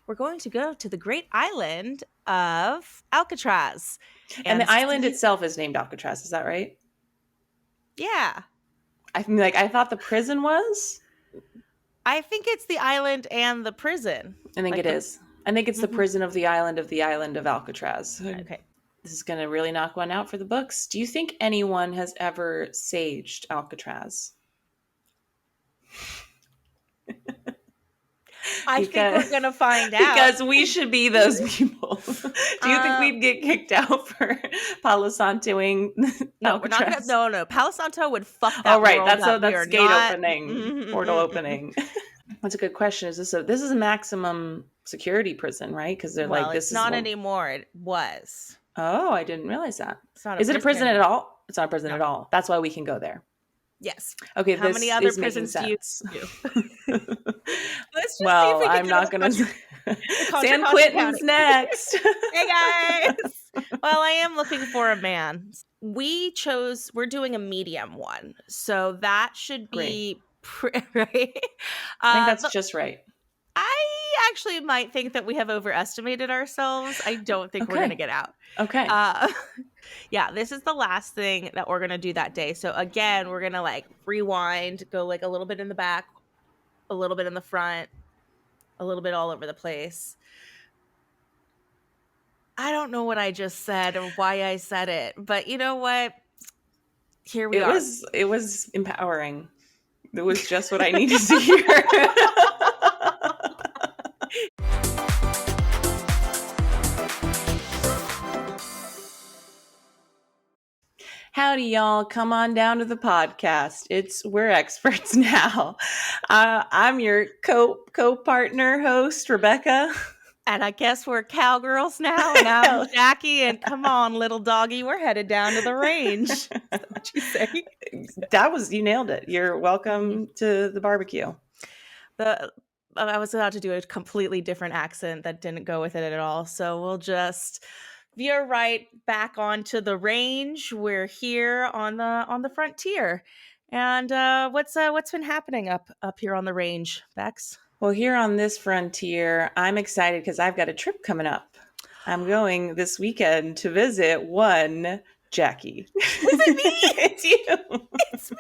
we're going to go to the great island of Alcatraz. And the island itself is named Alcatraz. Is that right? Yeah. I mean, like, I thought the prison was. I think it's the island and the prison. I think it is. I think it's the prison of the island of Alcatraz. Okay. This is going to really knock one out for the books. Do you think anyone has ever saged Alcatraz? I think we're going to find out. Because we should be those people. Do you think we'd get kicked out for Palo Santoing No, Alcatraz? we're not going to. No. Palo Santo would fuck that Oh, right. world That's up. that's gate opening. Portal opening. That's a good question. This is a maximum security prison, right? Because they're like, this is not anymore. It was. Oh, I didn't realize that. Is it a prison at all? It's not a prison at all. That's why we can go there. Yes. Okay. How many other prisons do you do? Well, I'm not going to. San Quentin's next. Hey, guys. Well, I am looking for a man. We're doing a medium one. So that should be right. I think that's just right. I actually might think that we have overestimated ourselves. I don't think we're going to get out. Okay. Yeah, this is the last thing that we're going to do that day. So again, we're going to like rewind, go like a little bit in the back, a little bit in the front, a little bit all over the place. I don't know what I just said or why I said it, but you know what? Here we are. It was empowering. It was just what I needed to hear. Howdy, y'all. Come on down to the podcast. We're experts now. I'm your co-partner host, Rebecca. And I guess we're cowgirls now. And I'm Jackie. And come on, little doggy, we're headed down to the range. Is that what you say? You nailed it. You're welcome to the barbecue. I was about to do a completely different accent that didn't go with it at all. So we'll just veer right back onto the range. We're here on the frontier. And what's been happening up here on the range, Bex? Well, here on this frontier, I'm excited because I've got a trip coming up. I'm going this weekend to visit one Jackie. Was it me? It's you. It's me.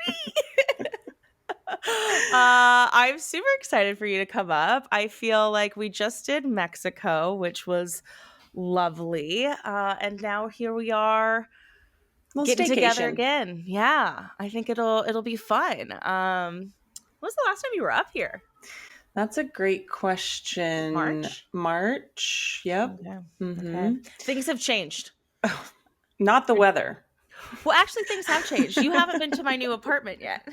I'm super excited for you to come up. I feel like we just did Mexico, which was lovely. And now here we are getting together again. Yeah, I think it'll be fun. When was the last time you were up here? That's a great question. March. Yep. Okay. Mm-hmm. Okay. Things have changed. Not the weather. Well, actually, things have changed. You haven't been to my new apartment yet.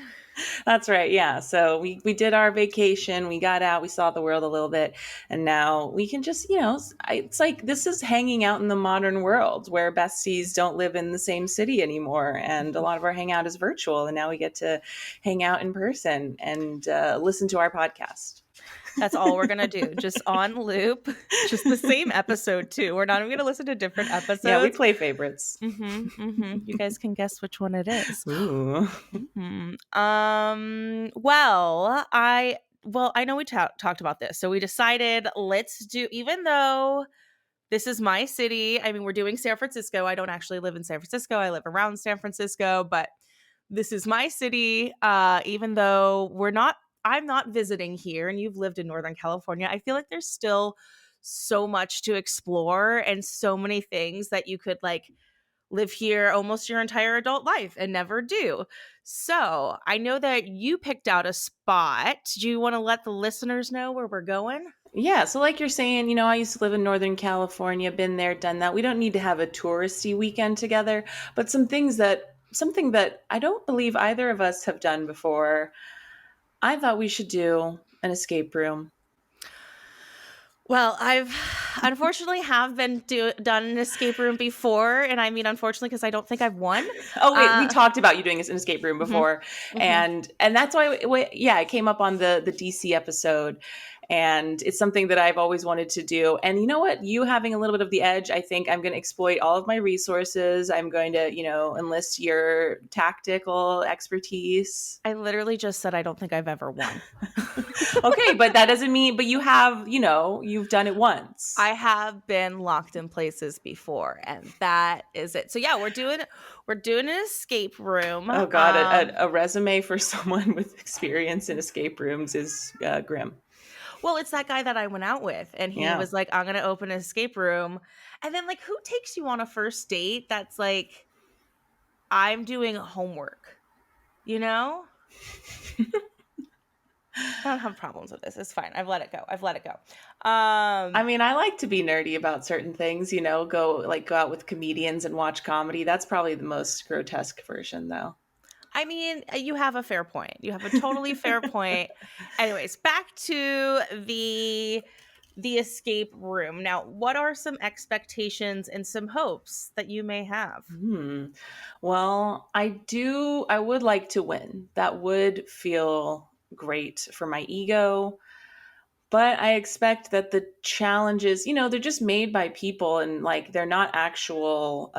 That's right. Yeah. So we did our vacation. We got out. We saw the world a little bit. And now we can just, it's like this is hanging out in the modern world where besties don't live in the same city anymore. And a lot of our hangout is virtual. And now we get to hang out in person and listen to our podcast. That's all we're going to do. Just on loop. Just the same episode, too. We're not even going to listen to different episodes. Yeah, we play favorites. Mm-hmm, mm-hmm. You guys can guess which one it is. Ooh. Mm-hmm. Well, I know we talked about this. So we decided even though this is my city. I mean, we're doing San Francisco. I don't actually live in San Francisco. I live around San Francisco. But this is my city. Even though I'm not visiting here and you've lived in Northern California, I feel like there's still so much to explore and so many things that you could like live here almost your entire adult life and never do. So I know that you picked out a spot. Do you want to let the listeners know where we're going? Yeah. So like you're saying, I used to live in Northern California, been there, done that. We don't need to have a touristy weekend together, but something that I don't believe either of us have done before. I thought we should do an escape room. Well, I've unfortunately have been done an escape room before. And I mean, unfortunately, because I don't think I've won. Oh, wait, we talked about you doing an escape room before. Mm-hmm. And that's why, it came up on the DC episode. And it's something that I've always wanted to do. And you know what? You having a little bit of the edge, I think I'm going to exploit all of my resources. I'm going to, enlist your tactical expertise. I literally just said I don't think I've ever won. Okay, but that doesn't mean, but you have, you've done it once. I have been locked in places before, and that is it. So yeah, we're doing an escape room. Oh God, a resume for someone with experience in escape rooms is grim. Well, it's that guy that I went out with, and he Yeah. was like, "I'm gonna open an escape room," and then like, who takes you on a first date? That's like, I'm doing homework, you know. I don't have problems with this. It's fine. I've let it go. I mean, I like to be nerdy about certain things, go out with comedians and watch comedy. That's probably the most grotesque version, though. I mean, you have a fair point. You have a totally fair point. Anyways, back to the escape room. Now, what are some expectations and some hopes that you may have? Well, I would like to win. That would feel great for my ego. But I expect that the challenges, they're just made by people and like they're not actual.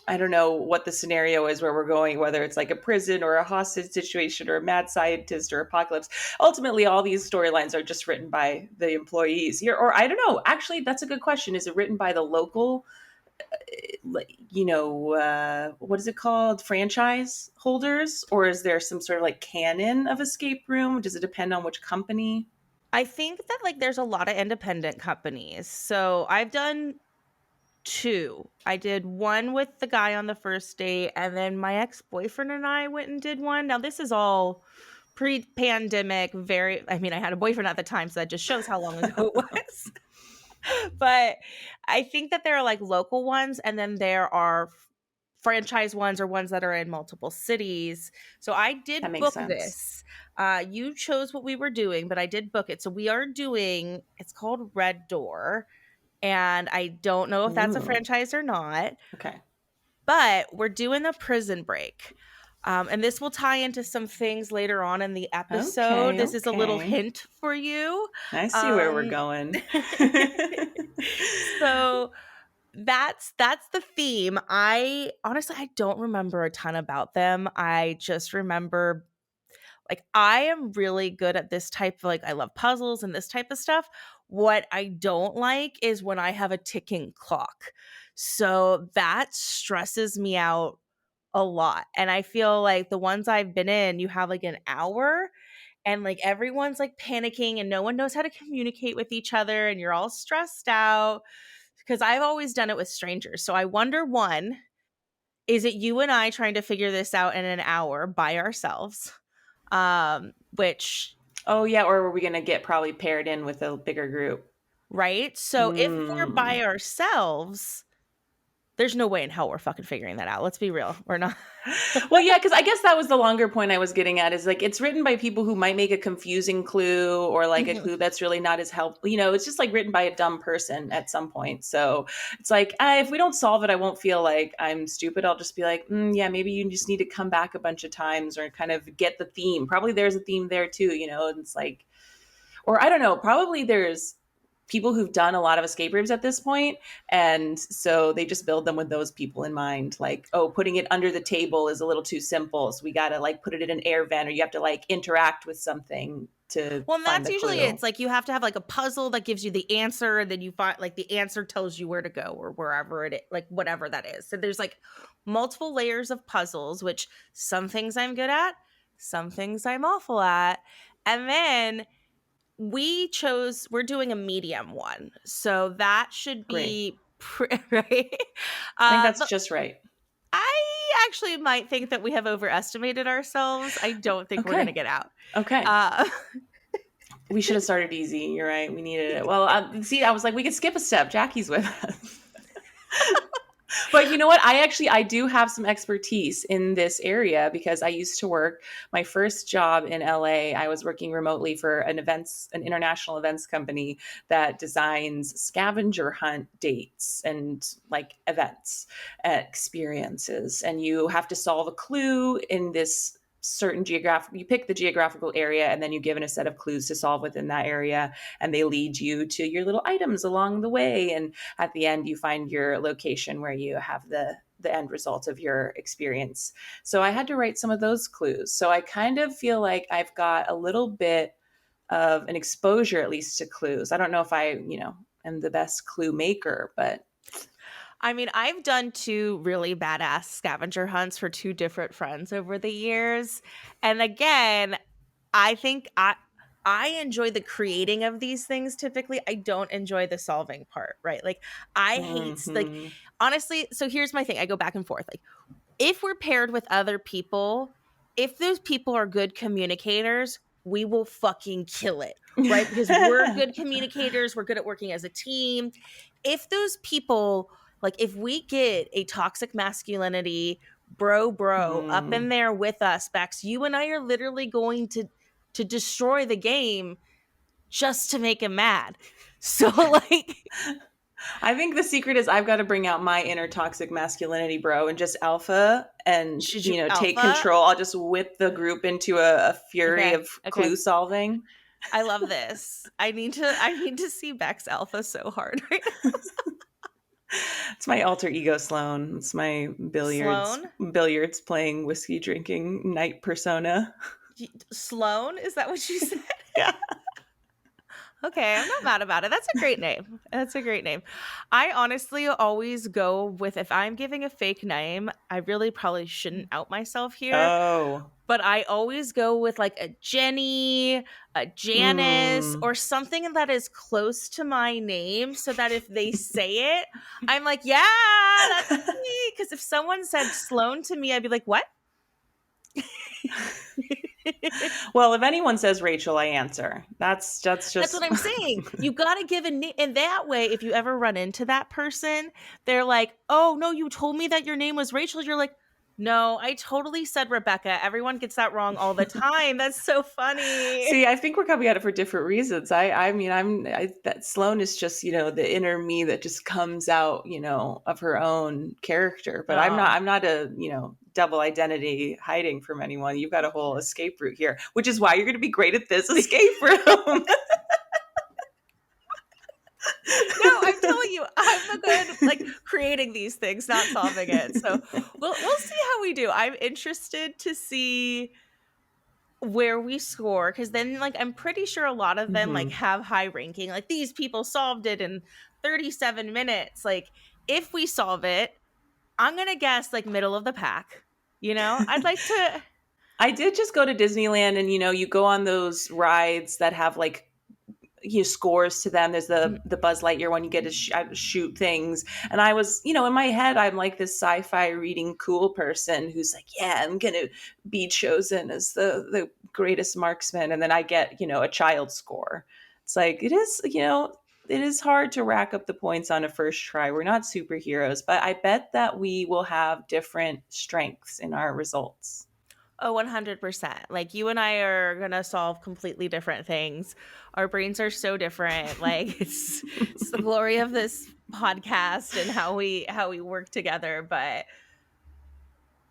I don't know what the scenario is where we're going, whether it's like a prison or a hostage situation or a mad scientist or apocalypse. Ultimately, all these storylines are just written by the employees here. Or I don't know. Actually, that's a good question. Is it written by the local, what is it called? Franchise holders? Or is there some sort of like canon of escape room? Does it depend on which company? I think that like there's a lot of independent companies. So I've done two. I did one with the guy on the first date, and then my ex-boyfriend and I went and did one. Now this is all pre-pandemic, I mean, I had a boyfriend at the time, so that just shows how long ago it was. But I think that there are like local ones, and then there are franchise ones or ones that are in multiple cities. So I That did makes book sense. this. You chose what we were doing, but I did book it. So we are doing, it's called Red Door. And I don't know if that's a Ooh, franchise or not, okay. but we're doing a prison break. And this will tie into some things later on in the episode. Okay, This is a little okay. hint for you. I see where we're Um, going. so that's the theme. I honestly I don't remember a ton about them. I just remember like I am really good at this type of like I love puzzles and this type of stuff. What I don't like is when I have a ticking clock. So that stresses me out a lot. And I feel like the ones I've been in, you have like an hour and like everyone's like panicking and no one knows how to communicate with each other and you're all stressed out because I've always done it with strangers. So I wonder one, is it you and I trying to figure this out in an hour by ourselves? Which Oh yeah, or are we gonna get probably paired in with a bigger group? right? So if we're Mm. by ourselves, there's no way in hell we're fucking figuring that out. Let's be real. We're not. Well, yeah, because I guess that was the longer point I was getting at is like it's written by people who might make a confusing clue or like a Mhm. clue that's really not as helpful. It's just like written by a dumb person at some point. So it's like if we don't solve it, I won't feel like I'm stupid. I'll just be like, yeah, maybe you just need to come back a bunch of times or kind of get the theme. Probably there's a theme there too. And it's like, or I don't know, probably there's people who've done a lot of escape rooms at this point, and so they just build them with those people in mind. Like, oh, putting it under the table is a little too simple, so we got to like put it in an air vent, or you have to like interact with something to Well, and find that's the usually clue. it's like you have to have like a puzzle that gives you the answer, and then you find like the answer tells you where to go or wherever it is, like whatever that is. So there's like multiple layers of puzzles, which some things I'm good at, some things I'm awful at. And then we're doing a medium one. So that should Great. be right. I think that's But just right. I actually might think that we have overestimated ourselves. I don't think we're going to Okay. get out. Okay. Uh, We should have started easy. You're right. We needed it. Well, see, I was like, we could skip a step. Jackie's with us. But you know what? I do have some expertise in this area because I used to work my first job in LA. I was working remotely for an international events company that designs scavenger hunt dates and like events, experiences. And you have to solve a clue in this certain geographic, you pick the geographical area, and then you given a set of clues to solve within that area, and they lead you to your little items along the way, and at the end you find your location where you have the end result of your experience. So I had to write some of those clues. So I kind of feel like I've got a little bit of an exposure, at least, to clues. I don't know if I, am the best clue maker, but I mean, I've done two really badass scavenger hunts for two different friends over the years. And again, I think I enjoy the creating of these things typically. I don't enjoy the solving part, right? Like I hate like mm-hmm. honestly, so here's my thing. I go back and forth. Like if we're paired with other people, if those people are good communicators, we will fucking kill it, right? Because we're good communicators, we're good at working as a team. If those people, like, if we get a toxic masculinity bro up in mm. there with us, Bex, you and I are literally going to destroy the game just to make him mad. So, like, I think the secret is I've got to bring out my inner toxic masculinity, bro, and just alpha and, should you take alpha? control. I'll just whip the group into a fury Okay, of okay. clue solving. I love this. I need to see Bex Alpha so hard right now. It's my alter ego Sloan. It's my Sloan? billiards playing, whiskey drinking night persona. Sloan? Is that what you said? Yeah. Okay, I'm not mad about it. That's a great name. That's a great name. I honestly always go with if I'm giving a fake name, I really probably shouldn't out myself here, Oh. but I always go with like a Jenny, a Janice, Mm. or something that is close to my name so that if they say it, I'm like, yeah, that's me. Because if someone said Sloan to me, I'd be like, what? Well, if anyone says Rachel, I answer. That's That's what just I'm saying. You got to give a name. And that way, if you ever run into that person, they're like, oh, no, you told me that your name was Rachel. You're like, no, I totally said Rebecca. Everyone gets that wrong all the time. That's so funny. See, I think we're coming at it for different reasons. I mean, that Sloan is just, the inner me that just comes out, of her own character. But Oh. I'm not a, double identity hiding from anyone. You've got a whole escape route here, which is why you're going to be great at this escape room. No, I'm telling you, I'm a good like creating these things, not solving it. So we'll see how we do. I'm interested to see where we score because then like I'm pretty sure a lot of them like hmm have high ranking. Like these people solved it in 37 minutes. Like if we solve it, I'm gonna guess like middle of the pack. I'd like to. I did just go to Disneyland, and you go on those rides that have like scores to them. There's the Buzz Lightyear one, you get to shoot things, and I was, in my head, I'm like this sci-fi reading cool person who's like, yeah, I'm gonna be chosen as the greatest marksman, and then I get a child score. It's like it is hard to rack up the points on a first try. We're not superheroes, but I bet that we will have different strengths in our results. Oh, 100%. Like you and I are going to solve completely different things. Our brains are so different. Like it's the glory of this podcast and how we work together, but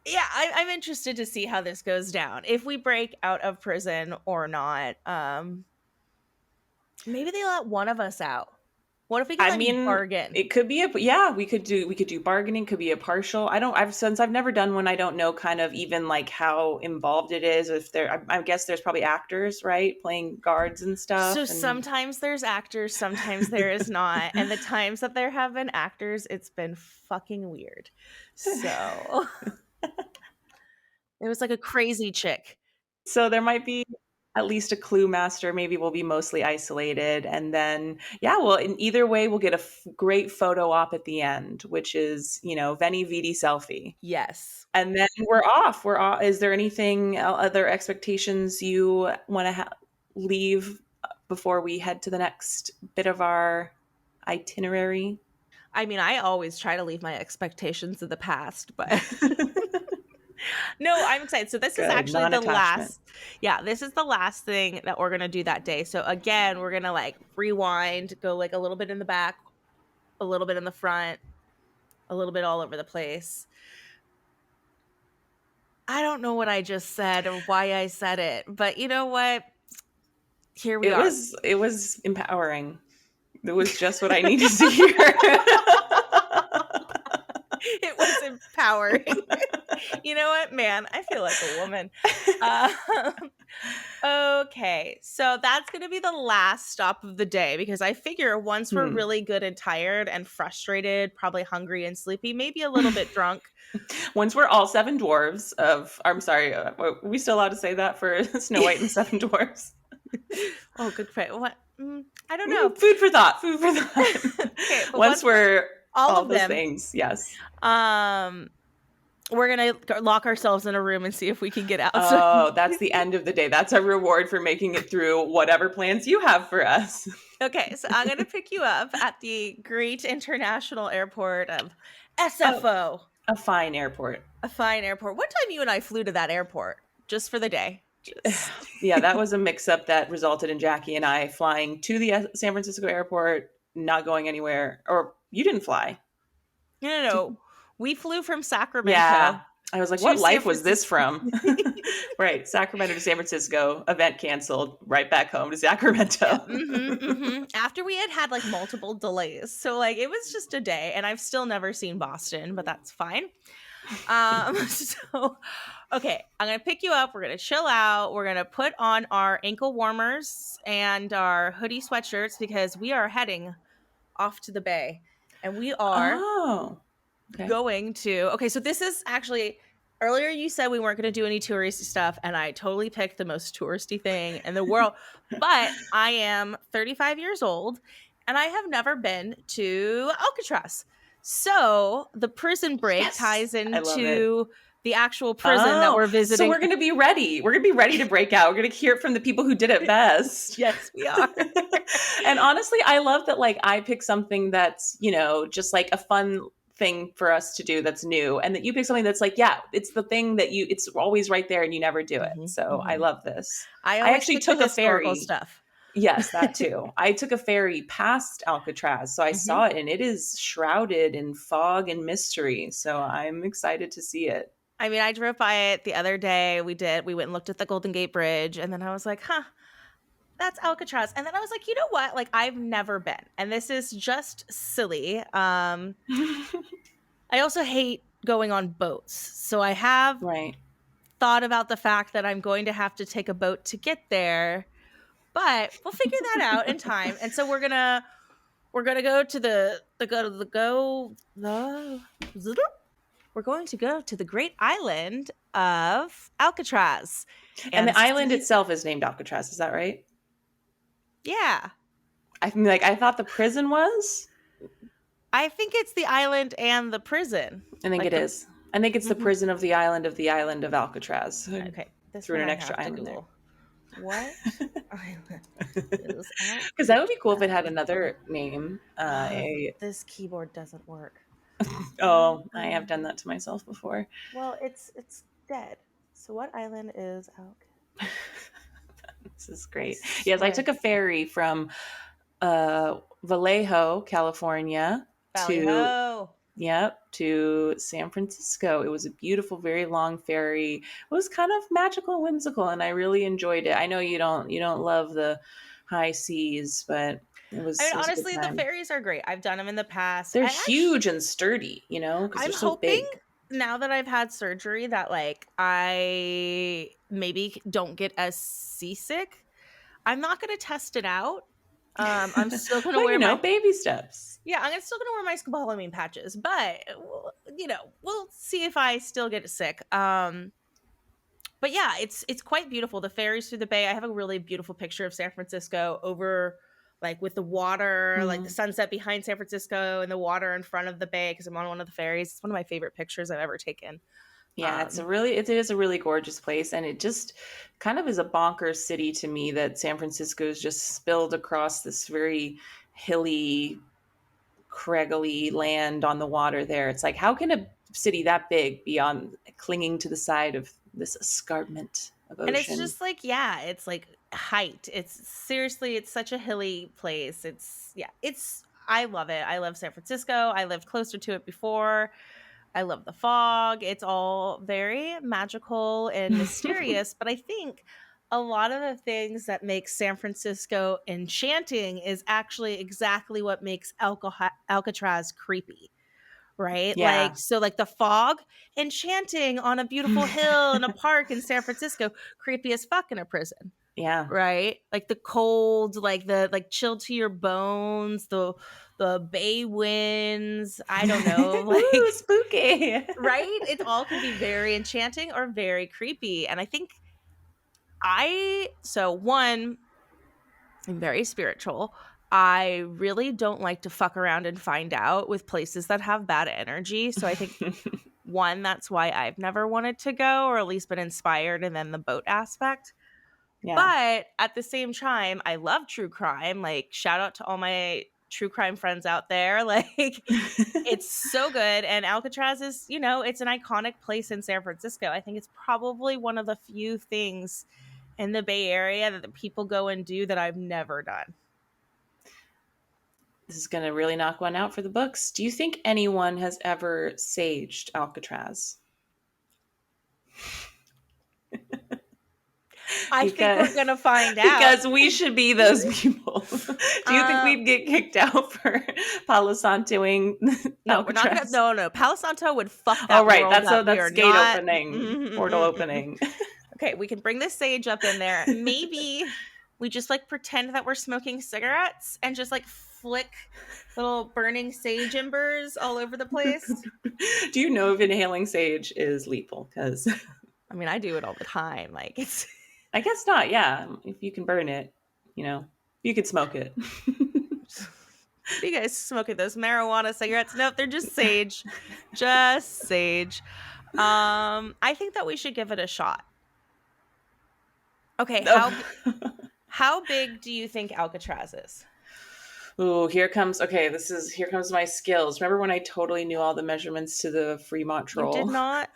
yeah, I'm interested to see how this goes down. If we break out of prison or not. Maybe they let one of us out. What if we can I like mean, bargain? it could be yeah, we could do bargaining, could be a partial. I've never done one, I don't know kind of even like how involved it is. If I guess there's probably actors, right, playing guards and So stuff, and sometimes there's actors, sometimes there is not. And the times that there have been actors, it's been fucking weird. So it was like a crazy chick. so there might be at least a clue master. Maybe we'll be mostly isolated, and then yeah, well, in either way we'll get a great photo op at the end, which is Veni Vidi selfie. Yes. And then we're off. We're off. Is there anything other expectations you want to leave before we head to the next bit of our itinerary? I mean, I always try to leave my expectations of the past, but no, I'm excited. So this is Good. actually the Non-attachment. last. Yeah, this is the last thing that we're going to do that day. So again, we're going to like rewind, go like a little bit in the back, a little bit in the front, a little bit all over the place. I don't know what I just said or why I said it, but you know what? Here we It are. was it was empowering. It was just what I needed to hear. It was empowering. You know what, man? I feel like a woman. Um, okay, so that's going to be the last stop of the day because I figure once we're Hmm. really good and tired and frustrated, probably hungry and sleepy, maybe a little bit drunk. Once we're all seven dwarves of, I'm sorry, are we still allowed to say that for Snow White and the Seven Dwarves? Oh, good point. What? I don't know. Food for thought. Food for thought. Okay, but Once once we're we're all all of those them, things, yes. um, we're gonna lock ourselves in a room and see if we can get out. So Oh, that's the end of the day. That's a reward for making it through whatever plans you have for us. okay, so I'm gonna pick you up at the Great International Airport of Oh, SFO, a fine airport. a fine airport. What time you and I flew to that airport just for the day? Just Yeah, that was a mix up that resulted in Jackie and I flying to the San Francisco airport, not going anywhere. Or you didn't fly. no. We flew from Yeah. Sacramento I was like, to what San life was this Francisco. from? Right. Sacramento to San Francisco, event canceled, right back home to Sacramento. Yeah, after we had like multiple delays, so like it was just a day, and I've still never seen Boston, but that's fine. So okay, I'm gonna pick you up. We're gonna chill out. We're gonna put on our ankle warmers and our hoodie sweatshirts because we are heading off to the bay, and we are Oh, okay. going to okay, so this is actually earlier you said we weren't going to do any touristy stuff and I totally picked the most touristy thing in the world, but I am 35 years old and I have never been to Alcatraz. So the prison break Yes. ties I love it. into the actual prison that Oh, we're so visiting. we're going to be ready. We're going to be ready to break out. We're going to hear it from the people who did it best. Yes, we are. And honestly, I love that like I pick something that's, just like a fun thing for us to do that's new and that you pick something that's like, yeah, it's the thing that it's always right there and you never do it. Mhm, So I mhm. love this. I I always actually pick the took a historical ferry. stuff. Yes, that too. I took a ferry past Alcatraz, so I Mhm. saw it and it is shrouded in fog and mystery. So I'm excited to see it. I mean, I drove by it the other day. We went and looked at the Golden Gate Bridge, and then I was like, huh, that's Alcatraz. And then I was like, you know what? Like, I've never been. And this is just silly. I also hate going on boats. So I have Right. thought about the fact that I'm going to have to take a boat to get there, but we'll figure that out in time. And so we're gonna go to we're going to go to the great island of Alcatraz And and the island see. itself is named Alcatraz, is that right? Yeah, I mean, like I thought the prison was. I think it's the island and the prison. I think Like it the is. I think it's the mhm. prison of the island of Alcatraz. Okay, this Threw one in an I extra have to island there. Google. What island is Because that would be cool if it had Alcatraz? another name. Oh, this keyboard doesn't work. I have done that to myself before. Well, it's dead. So what island is Alcatraz? This is great. Yes, I Swear. took a ferry from Vallejo, California Valley to Ho. to San Francisco. It was a beautiful, very long ferry. It was kind of magical and whimsical, and I really enjoyed it. I know you don't love the high seas, but I mean, it was a good honestly, the time. ferries are great. I've done them in the past. They're huge and sturdy, because they're I'm so hoping big. now that I've had surgery that like I maybe don't get as seasick. I'm not going to test it out. I'm still going to But wear my baby steps. yeah, I'm still going to wear my scopolamine patches, but we'll see if I still get sick. But yeah, it's quite beautiful. The ferries through the bay. I have a really beautiful picture of San Francisco over like with the water, like the Mm. sunset behind San Francisco and the water in front of the bay because I'm on one of the ferries. It's one of my favorite pictures I've ever taken. Yeah, Um, it is a really gorgeous place, and it just kind of is a bonkers city to me that San Francisco is just spilled across this very hilly, craggly land on the water there. It's like, how can a city that big be on clinging to the side of this escarpment of and it's ocean? just like, yeah, it's like height. It's seriously, it's such a hilly place. I love it. I love San Francisco. I lived closer to it before. I love the fog. It's all very magical and mysterious, but I think a lot of the things that make San Francisco enchanting is actually exactly what makes Alcatraz creepy, right? Yeah. Like the fog, enchanting on a beautiful hill in a park in San Francisco, creepy as fuck in a prison. Yeah. Right? Like the cold, like the like chill to your bones, the bay winds, I don't know, Ooh, like spooky. right? It all can be very enchanting or very creepy. And I think so one, I'm very spiritual. I really don't like to fuck around and find out with places that have bad energy. So I think one, that's why I've never wanted to go or at least been inspired. And then the boat aspect. Yeah. But at the same time, I love true crime. Like, shout out to all my true crime friends out there. Like, it's so good. And Alcatraz is, it's an iconic place in San Francisco. I think it's probably one of the few things in the Bay Area that the people go and do that I've never done. This is going to really knock one out for the books. Do you think anyone has ever saged Alcatraz? I think we're Because going to find out. because we should be those people. Do you think we'd get kicked out for Palo Santoing No, we're not going to. Alcatraz? No. Palo Santo would fuck Oh, that right. world up. We That's are gate not. opening, portal opening. Okay, we can bring the sage up in there. Maybe we just like pretend that we're smoking cigarettes and just like flick little burning sage embers all over the place. Do you know if inhaling sage is lethal? Because I mean, I do it all the time. Like it's I guess not. Yeah, if you can burn it, you can smoke it. what are you guys smoking? Those marijuana cigarettes? Nope, they're just sage. Just sage. I think that we should give it a shot. Okay, how big do you think Alcatraz is? Oh, here comes my skills. Remember when I totally knew all the measurements to the Fremont You did Troll? not.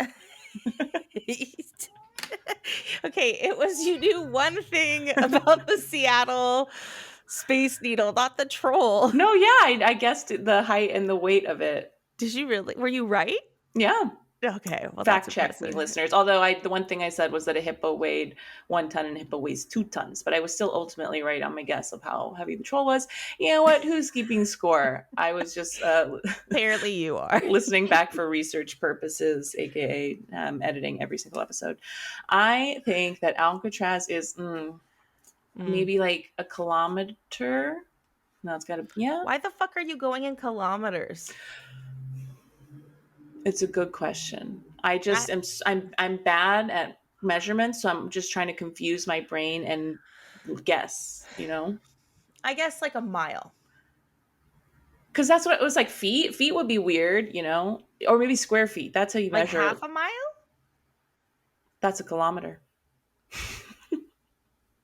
Okay, it was you knew one thing about the Seattle Space Needle, not the troll. No, yeah, I guessed the height and the weight of it. Did you really? Were you right? Yeah. Okay, well that's Fact check me, impressive. listeners. Although the one thing I said was that a hippo weighed 1 ton and a hippo weighs 2 tons, but I was still ultimately right on my guess of how heavy the troll was. You know what? Who's keeping score? I was just Apparently you are. listening back for research purposes, aka editing every single episode. I think that Alcatraz is maybe like a kilometer. No, it's got to, yeah. Why the fuck are you going in kilometers? It's a good question. I just I'm bad at measurements, so I'm just trying to confuse my brain and guess, I guess like a mile. Because that's what it was like. Feet would be weird, or maybe square feet. That's how you Like measure. half a mile? That's a kilometer.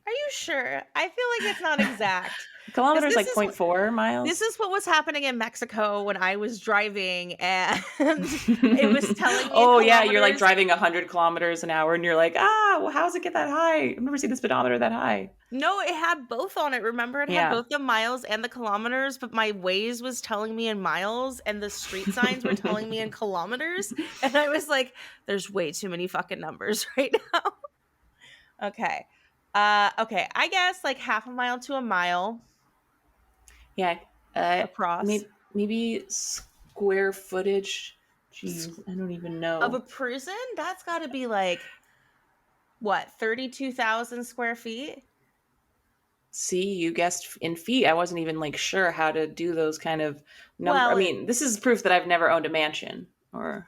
Are you sure? I feel like it's not exact. A kilometer is like 0.4 miles. This is what was happening in Mexico when I was driving, and it was telling me. Oh yeah, you're like driving 100 kilometers an hour, and you're like, well, how does it get that high? I've never seen the speedometer that high. No, it had both on it. Remember, it had both the miles and the kilometers, but my Waze was telling me in miles, and the street signs were telling me in kilometers, and I was like, "There's way too many fucking numbers right now." Okay, okay, I guess like half a mile to a mile. Yeah, across. Maybe square footage. Jeez, I don't even know. Of a prison? That's got to be like, what, 32,000 square feet? See, you guessed in feet. I wasn't even like sure how to do those kind of numbers. Well, I mean, this is proof that I've never owned a mansion. Or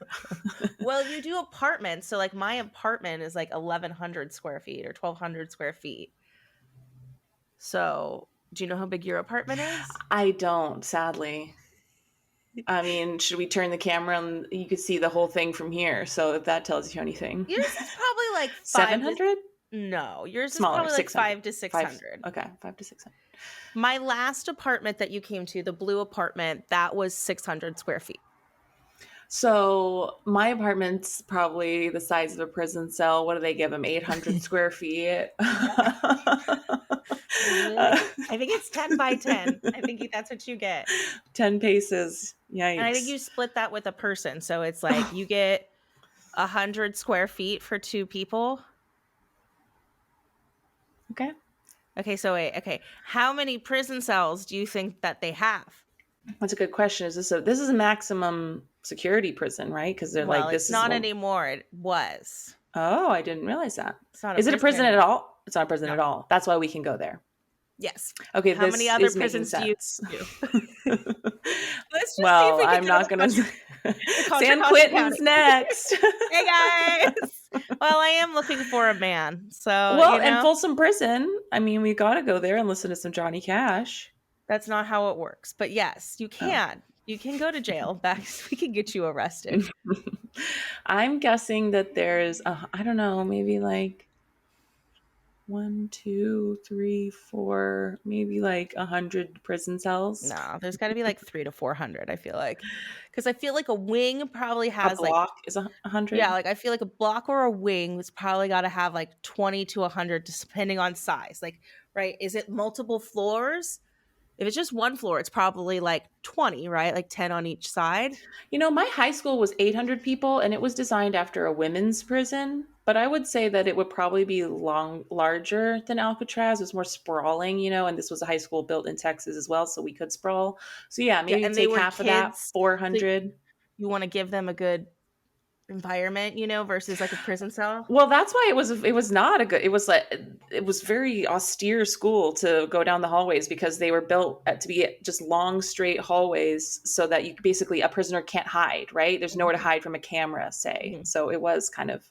well, you do apartments. So like my apartment is like 1,100 square feet or 1,200 square feet. So do you know how big your apartment is? I don't, sadly. I mean, should we turn the camera and you could see the whole thing from here? So if that tells you anything. Yours is probably like 700? No, yours Smaller, is probably like 600. 5 to 600. Okay, 5 to 600. My last apartment that you came to, the blue apartment, that was 600 square feet. So my apartment's probably the size of a prison cell. What do they give them? 800 square feet. Uh, I think it's 10 by 10. I think that's what you get. 10 paces. And I think Yikes. you split that with a person. So it's like you get 100 square feet for two people. Okay. Okay, so wait, okay. How many prison cells do you think that they have? That's a good question. This is a maximum security prison, right? Because they're Well, like, it's this is not one. anymore. It was. Oh, I didn't realize that. It's not a Is it a prison prison at anymore. all? It's not a prison No. at all. That's why we can go there. Yes. Okay, How many this other is making prisons do you sense. do? Let's just see if Well, we can I'm go to not gonna. the Contra San Costa County. Quentin's next. Hey guys. Well, I am looking for a man. So, Well, and Folsom Prison. I mean, we got to go there and listen to some Johnny Cash. that's not how it works. But yes, you Oh. can. You can go to jail. Back we can get you arrested. I'm guessing that there's, I don't know, maybe like 1, 2, 3, 4, maybe like 100 prison cells. No, there's got to be like 3 to 400, I feel like. Cuz I feel like a wing probably A has like block is 100. yeah, like I feel like a block or a wing was probably got to have like 20 to 100 depending on size. Like, right, is it multiple floors? If it's just one floor, it's probably like 20, right? Like 10 on each side. My high school was 800 people and it was designed after a women's prison, but I would say that it would probably be larger than Alcatraz. It was more sprawling, and this was a high school built in Texas as well, so we could sprawl. So yeah, Yeah, maybe and they take were half of that, kids. So 400. you want to give them a good environment, versus like a prison cell. Well, that's why it was not a good, it was very austere school to go down the hallways because they were built to be just long straight hallways so that you basically a prisoner can't hide, right? There's nowhere to hide from a camera, say. Mhm. So it was kind of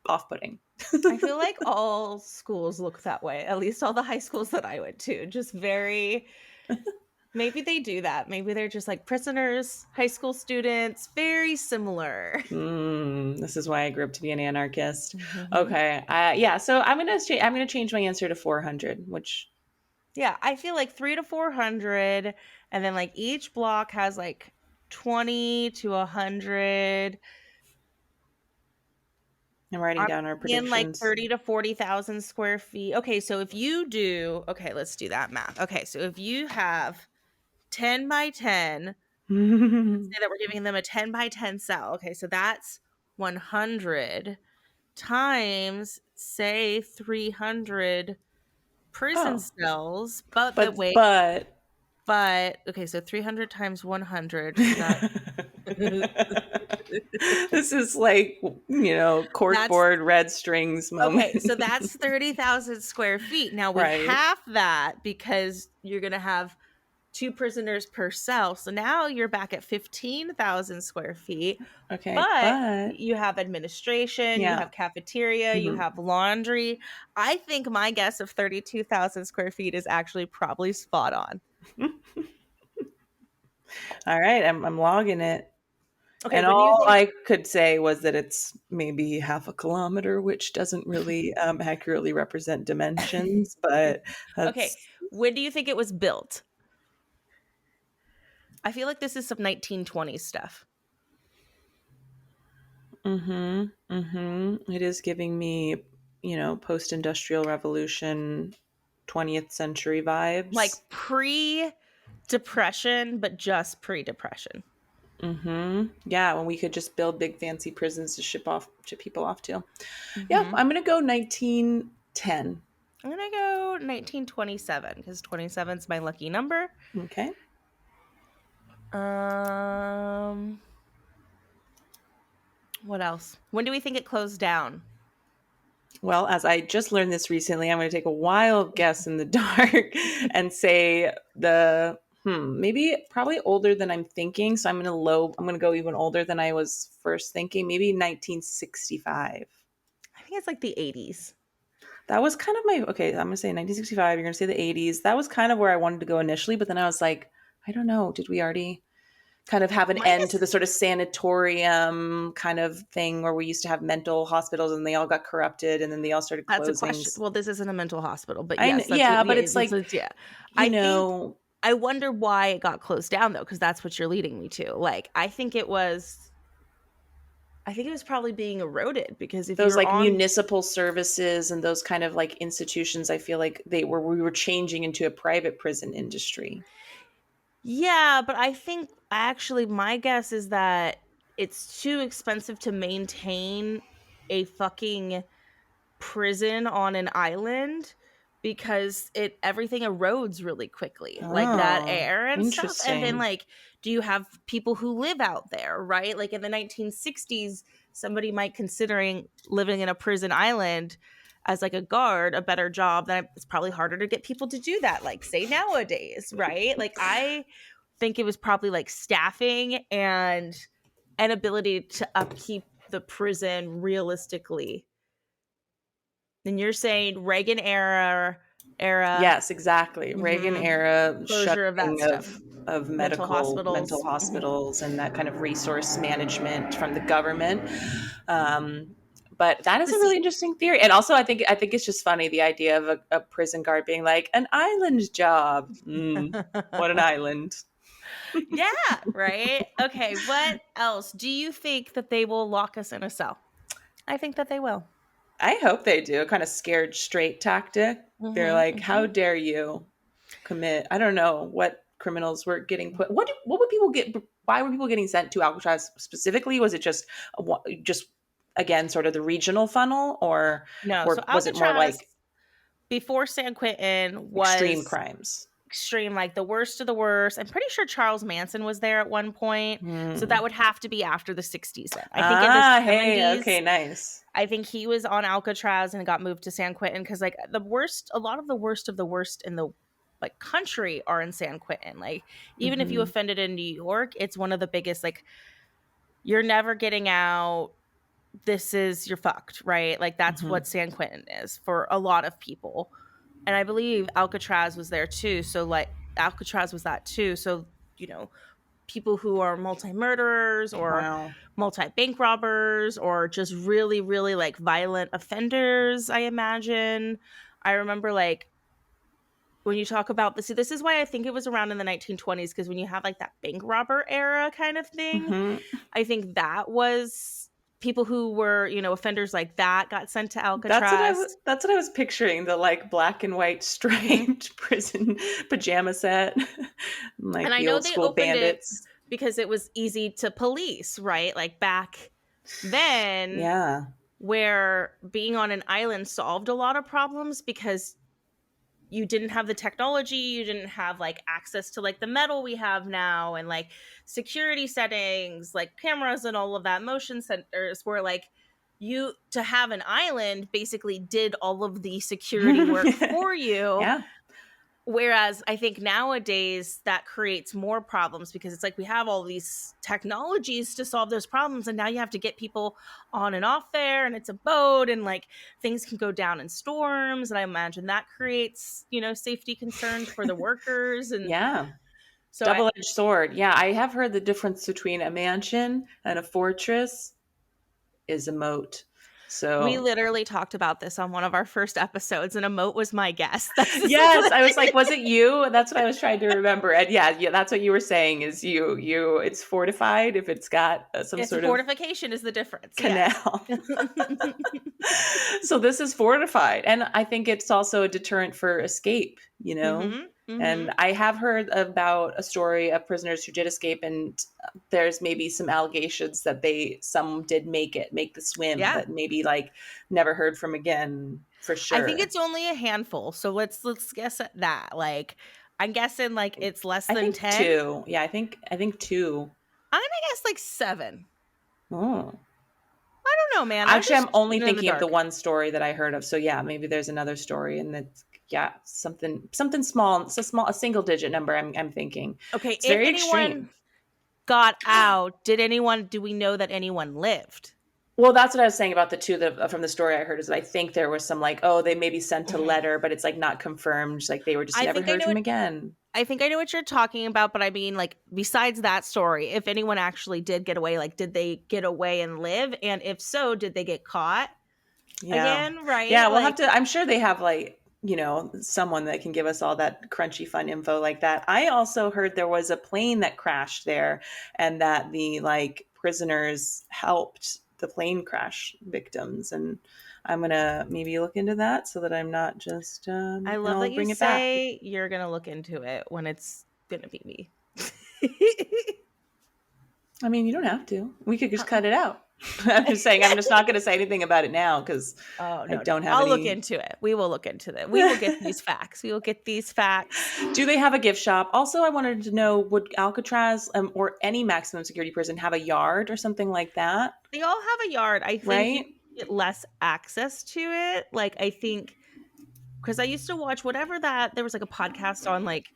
off-putting. I feel like all schools look that way. At least all the high schools that I went to, just very. Maybe they do that. Maybe they're just like prisoners, high school students, very similar. This is why I grew up to be an anarchist. Mhm. Okay. Yeah. So I'm gonna change my answer to 400, which Yeah, I feel like 3 to 400, and then like each block has like 20 to 100. I'm writing I'm down our in like predictions. 30 to 40,000 square feet. Okay, so if you do, okay, let's do that math. Okay, so if you have 10 by 10, say that we're giving them a 10 by 10 cell. Okay, so that's 100 times, say, 300 prison Oh, cells. But but wait, but but okay, so 300 times 100. So that this is like, that's corkboard red strings moment. okay. So that's 30,000 square feet. Now we Right. half that because you're going to have two prisoners per cell. So now you're back at 15,000 square feet. Okay, But but you have administration, you yeah. have cafeteria, you Mhm. have laundry. I think my guess of 32,000 square feet is actually probably spot on. All right, I'm logging it. Okay, And when do you all think I could say was that it's maybe half a kilometer, which doesn't really accurately represent dimensions, but okay, that's when do you think it was built? I feel like this is some 1920s stuff. it is giving me, post-industrial revolution, 20th century Like vibes. pre-depression, but just pre-depression. Yeah, when we could just build big fancy prisons to ship people off to. Yeah, Mhm. I'm gonna go 1910. I'm going to go 1927 because 27 is my lucky number. Okay. Um what else? When do we think it closed down? Well, as I just learned this recently, I'm going to take a wild guess in the dark and say maybe probably older than I'm thinking. So I'm going to go even older than I was first thinking. Maybe 1965. I think it's like the 80s. That was kind of okay, I'm going to say 1965. You're going to say the 80s. That was kind of where I wanted to go initially. But then I was like, I don't know. Did we already kind of have an My end to guess the sort of sanatorium kind of thing where we used to have mental hospitals and they all got corrupted and then they all started that's a closing? question. Well, this isn't a mental hospital, but yes, that's Yeah, but yeah, it's like, yeah. you I think know, I wonder why it got closed down though, because that's what you're leading me to. Like, I think it was I think it was probably being eroded because if Those you're like on, municipal services and those kind of like institutions, I feel like we were changing into a private prison industry. yeah, but I think actually my guess is that it's too expensive to maintain a fucking prison on an island because it everything erodes really quickly, like that Oh, air and stuff. And then interesting. like, do you have people who live out there, right? Like in the 1960s, somebody might considering living in a prison island as like a guard a better job. Then it's probably harder to get people to do that, like say nowadays, right? Like I think it was probably like staffing and an ability to upkeep the prison realistically. And you're saying Reagan era Yes, exactly. Reagan mhm, era closure of that shuttering stuff, of mental mental hospitals. Mhm. hospitals and that kind of resource management from the government. Um, but that is But a really see, interesting theory. And also, I think it's just funny the idea of a prison guard being like an island job. What an island! yeah, right. Okay, what else do you think that they will lock us in a cell? I think that they will. I hope they do. Kind of scared straight tactic. They're Hmm like, "How hmm dare you commit?" I don't know what criminals were getting put. What would people get? Why were people getting sent to Alcatraz specifically? Was it just again sort of the regional funnel, No, so or was it more Alcatraz like before San Quentin extreme was crimes? extreme, like the worst of the worst. I'm pretty sure Charles Manson was there at one point. So that Hmm. would have to be after the 60s then. I think in the Ah, hey, okay, 70s, nice. I think he was on Alcatraz and got moved to San Quentin because like the worst, a lot of the worst in the like country are in San Quentin. Like even if you Hmm. offended in New York, it's one of the biggest. Like you're never getting out. This is you're fucked, right? Like that's Hmm. what San Quentin is for a lot of people. And I believe Alcatraz was there too. So like Alcatraz was that too. So you know people who are multi murderers or Wow. multi bank robbers or just really, really like violent offenders, I imagine. I remember like when you talk about this is why I think it was around in the 1920s, because when you have like that bank robber era kind of thing, Hmm. I think that was people who were, offenders like that got sent to Alcatraz. That's what I was picturing, the like black and white Hmm striped prison pajama set. And Like I the know old they school opened it bandits. because it was easy to police, right? Like back then, Yeah. where being on an island solved a lot of problems because you didn't have the technology, you didn't have like access to like the metal we have now and like security settings, like cameras and all of that, motion sensors, where like you to have an island basically did all of the security work for you. Yeah. Whereas I think nowadays that creates more problems because it's like we have all these technologies to solve those problems. And now you have to get people on and off there, and it's a boat, and like things can go down in storms. And I imagine that creates, safety concerns for the workers. And Yeah. so Double-edged sword. Yeah, I have heard the difference between a mansion and a fortress is a moat. we So literally talked about this on one of our first episodes, and a moat was my guess. That's this is yes, what I was like, was it you? That's what I was trying to remember. And yeah, that's what you were saying is it's fortified if it's got some it's a sort of fortification is the difference. Yes. canal. So this is fortified. And I think it's also a deterrent for escape, you know? hmm hmm And I have heard about a story of prisoners who did escape, and there's maybe some allegations that some did make the swim, Yeah. but maybe like never heard from again for I think sure. it's only a handful. So let's guess at that. Like I'm guessing like it's less I than think 10. two. Yeah, I think two. I'm gonna guess like 7. Oh. I don't know, man. I'm Actually, I'm just only shooting in the thinking of the dark. one story that I heard of. So yeah, maybe there's another story, and that's yeah, something small. It's a single digit number. I'm thinking Okay, it's if very anyone extreme. got out, do we know that anyone lived? Well, that's what I was saying about the two that from the story I heard is that I think there was some like, oh, they maybe sent a Mhm. letter, but it's like not confirmed. Like they were just I never think I heard know from what again. I think I know what you're talking about, but I mean like besides that story, if anyone actually did get away, like did they get away and live? And if so, did they get caught Yeah. again? Right? Yeah, we'll have Like to I'm sure they have like, someone that can give us all that crunchy fun info like that. I also heard there was a plane that crashed there and that the like prisoners helped the plane crash victims, and I'm gonna maybe look into that so that I'm not just I and love I'll that you bring it back. say you're gonna look into it when it's gonna be me. I mean, you don't have to. We could just cut it out. I'm just saying, I'm just not going to say anything about it now because Oh, I no, no. don't have I'll look any. into it. We will look into it. We will get these facts. We will get these facts. Do they have a gift shop? Also, I wanted to know, would Alcatraz or any maximum security prison have a yard or something like that? They all have a yard. I think you Right? get less access to it. Like, I think because I used to watch whatever that there was like a podcast on like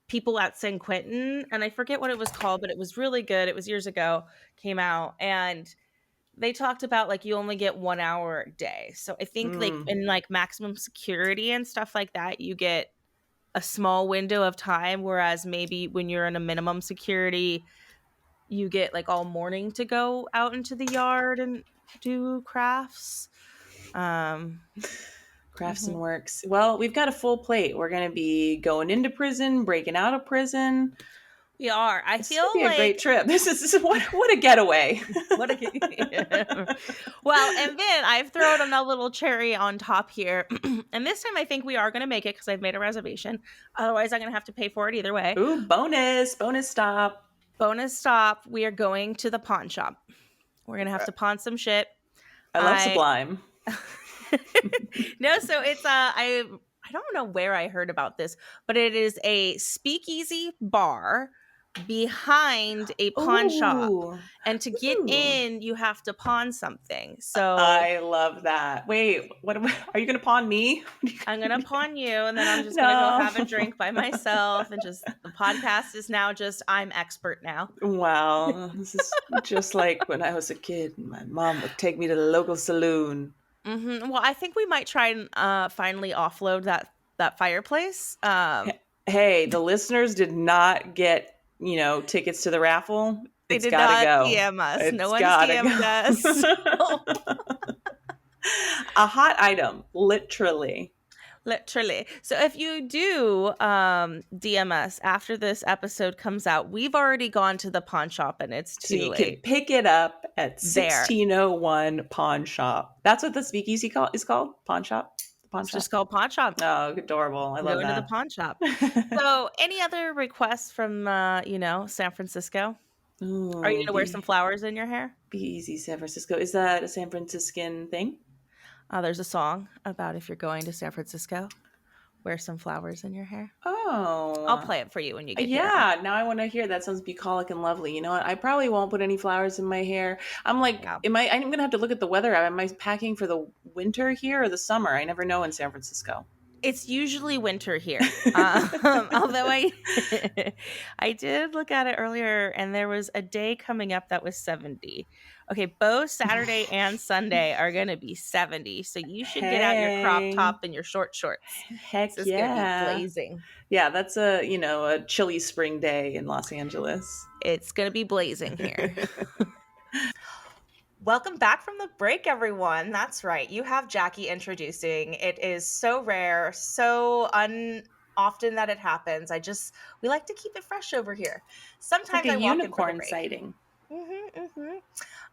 people at San Quentin, and I forget what it was called, but it was really good. It was years ago, came out, and they talked about like you only get 1 hour a day. So I think like Mm. in like maximum security and stuff like that, you get a small window of time, whereas maybe when you're in a minimum security, you get like all morning to go out into the yard and do crafts. Um, Crafts and mhm. works. Well, we've got a full plate. We're going to be going into prison, breaking out of prison. We are. I This is feel going to be a great like trip. This is what a getaway. what a well, and then I've thrown on a little cherry on top here, and this time I think we are going to make it because I've made a reservation. Otherwise, I'm going to have to pay for it either way. Ooh, bonus stop. Bonus stop: we are going to the pawn shop. We're going to have to pawn some shit. I love I Sublime. no, so it's I don't know where I heard about this, but it is a speakeasy bar behind a pawn shop. Ooh. And to get Ooh. in, you have to pawn something. So I love that. Wait, are you going to pawn me? I'm gonna pawn you, and then I'm just gonna go No. have a drink by myself, and just the podcast is now just I'm expert now. Wow, this is just like when I was a kid. My mom would take me to the local saloon. Well, I think we might try and finally offload that fireplace. Hey, the listeners did not get, tickets to the raffle. They It's did got to not go. DM us. No It's one's got to DM'd us. go. A hot item, literally. Literally. So if you do DM us after this episode comes out, we've already gone to the pawn shop and it's So too you can late. pick it up at There. 1601 Pawn Shop. That's what the speakeasy is called? Pawn Shop? The pawn It's shop? just called pawn shop. Oh, adorable. I I'm love going to the that. pawn shop. So any other requests from San Francisco? Are you Ooh, gonna wear some flowers in your hair? be easy, San Francisco. Is that a San Franciscan thing? There's a song about if you're going to San Francisco, wear some flowers in your hair. I'll Oh, play it for you when you get here. yeah. Now I want to hear that. Sounds bucolic and lovely. You know what? I probably won't put any flowers in my hair. I'm like, Yeah. I'm gonna have to look at the weather. Am I packing for the winter here or the summer? I never know in San Francisco. It's usually winter here. Although I did look at it earlier and there was a day coming up that was 70. Okay, both Saturday and Sunday are going to be 70. So you should get out your crop Hey, top and your short shorts. heck This is going to be yeah. blazing. Yeah, that's a chilly spring day in Los Angeles. It's going to be blazing here. Welcome back from the break, everyone. That's right. You have Jackie introducing. It is so rare, so often that it happens. We like to keep it fresh over here. Like Sometimes a I walk in for the unicorn break. sighting.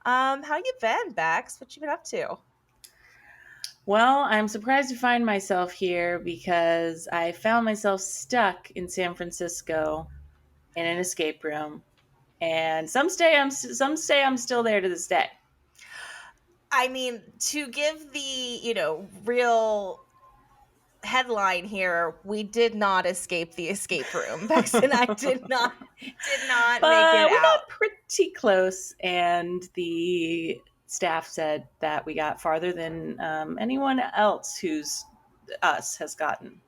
How you been, Bex? What you been up to? Well, I'm surprised to find myself here because I found myself stuck in San Francisco in an escape room, and some say I'm still there to this day. I mean, to give the, real headline here, we did not escape the escape room. Bex and I did not make it But we out. got pretty close, and the staff said that we got farther than anyone else who's us has gotten.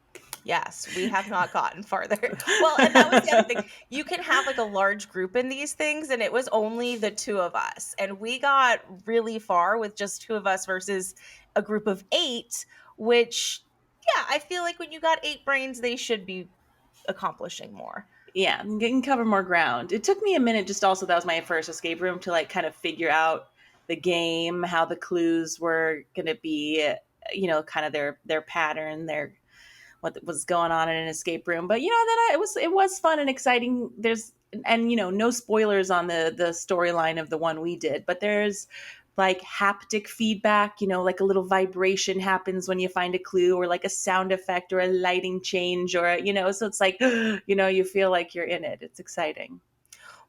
Yes, we have not gotten farther. Well, and that was the other thing. You can have like a large group in these things, and it was only the two of us. And we got really far with just two of us versus a group of 8, which, yeah, I feel like when you got 8 brains, they should be accomplishing more. Yeah, can cover more ground. It took me a minute, just also that was my first escape room, to like kind of figure out the game, how the clues were going to be, kind of their pattern, their what was going on in an escape room. But it was fun and exciting. No spoilers on the storyline of the one we did, but there's like haptic feedback, like a little vibration happens when you find a clue, or like a sound effect or a lighting change, or, so it's like, you feel like you're in it. It's exciting.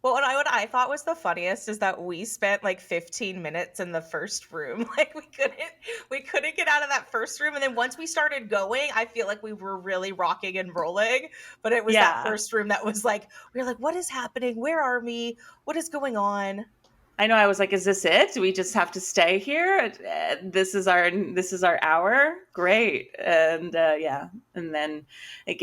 Well, what I thought was the funniest is that we spent like 15 minutes in the first room. Like we couldn't get out of that first room, and then once we started going, I feel like we were really rocking and rolling. But it was that Yeah. first room that was like we were like, what is happening? Where are we? What is going on? I know. I was like, "Is this it? Do we just have to stay here? This is our hour. Great!" And yeah, and then we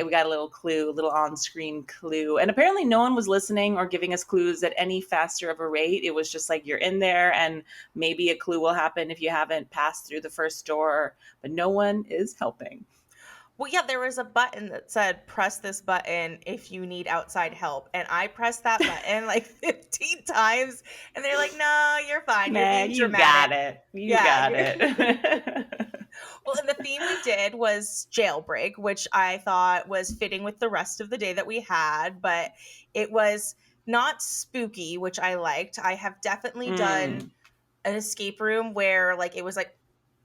got a little clue, a little on screen clue, and apparently no one was listening or giving us clues at any faster of a rate. It was just like you're in there, and maybe a clue will happen if you haven't passed through the first door, but no one is helping. Well, yeah, there was a button that said press this button if you need outside help. And I pressed that button like 15 times. And they're like, no, you're fine. You're Nah, being you got dramatic. it. You Yeah. got it. Well, and the theme we did was jailbreak, which I thought was fitting with the rest of the day that we had. But it was not spooky, which I liked. I have definitely done Mm. an escape room where like it was like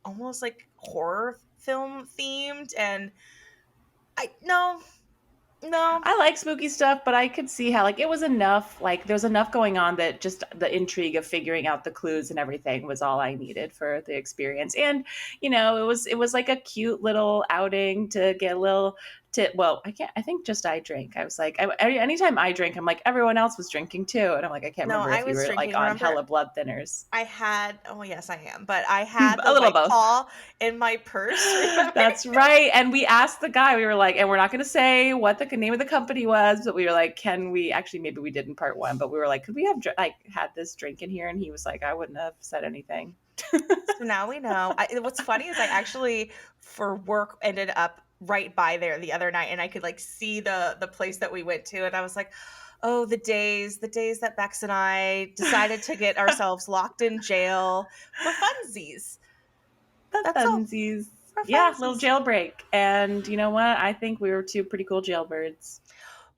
almost like horror film themed. And no, no. I like spooky stuff, but I could see how like it was enough. Like there was enough going on that just the intrigue of figuring out the clues and everything was all I needed for the experience. And it was like a cute little outing to get a little. Well, I can't. I think just I drank. I was like, anytime I drink, I'm like everyone else was drinking too, and I'm like, I can't No, remember I if you was were like drinking. on Remember, hella blood thinners. I had, oh, yes, I am, but I had A the little White both. Claw in my purse, remember? That's right. And we asked the guy, we were like, and we're not going to say what the name of the company was, but we were like, can we actually, maybe we did in part one, but we were like, could we have like had this drink in here? And he was like, I wouldn't have said anything. So now we know. What's funny is I actually, for work, ended up right by there the other night, and I could like see the place that we went to, and I was like, oh, the days that Bex and I decided to get ourselves locked in jail for funsies. The That's all, funsies. for Yeah, little funsies. jailbreak. And you know what? I think we were two pretty cool jailbirds.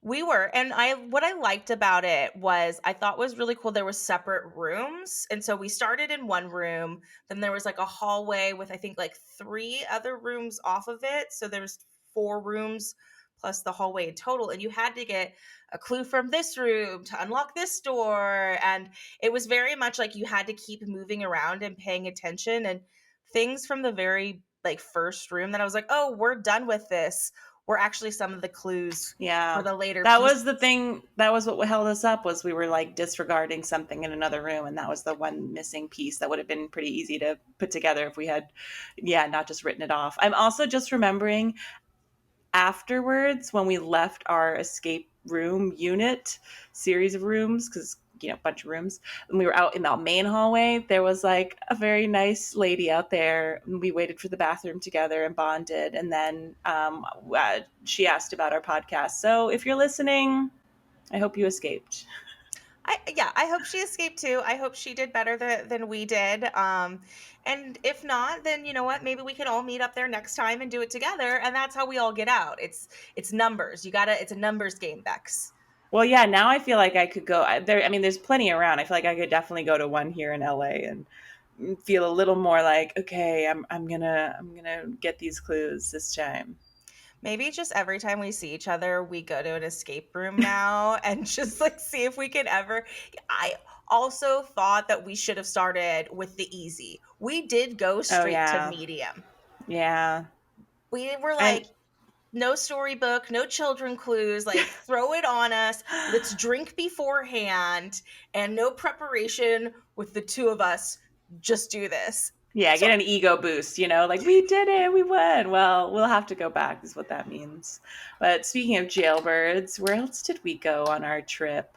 We were, and I what I liked about it was I thought was really cool. There was separate rooms, and so we started in one room. Then there was like a hallway with I think like three other rooms off of it. So there was four rooms plus the hallway in total, and you had to get a clue from this room to unlock this door. And it was very much like you had to keep moving around and paying attention. And things from the very like first room that I was like, oh, we're done with this, were actually some of the clues for Yeah. the later That pieces. was the thing. That was what held us up, was we were like disregarding something in another room, and that was the one missing piece that would have been pretty easy to put together if we had, yeah, not just written it off. I'm also just remembering afterwards when we left our escape room unit series of rooms, because a bunch of rooms, and we were out in the main hallway, there was like a very nice lady out there, and we waited for the bathroom together and bonded, and then she asked about our podcast. So if you're listening, I hope you escaped. I hope she escaped too. I hope she did better than we did. And if not, then you know what? Maybe we can all meet up there next time and do it together. And that's how we all get out. It's numbers. It's a numbers game, Bex. Well, yeah, now I feel like I could go there. I mean, there's plenty around. I feel like I could definitely go to one here in LA and feel a little more like, okay, I'm gonna get these clues this time. Maybe just every time we see each other, we go to an escape room now and just like see if we can ever. I also thought that we should have started with the easy. We did go Oh straight to yeah, medium. yeah, We were and like, no storybook, no children clues, like throw it on us. Let's drink beforehand and no preparation with the two of us. Just do this. yeah, So get an ego boost. Like we did it, we won. Well, we'll have to go back, is what that means. But speaking of jailbirds, where else did we go on our trip?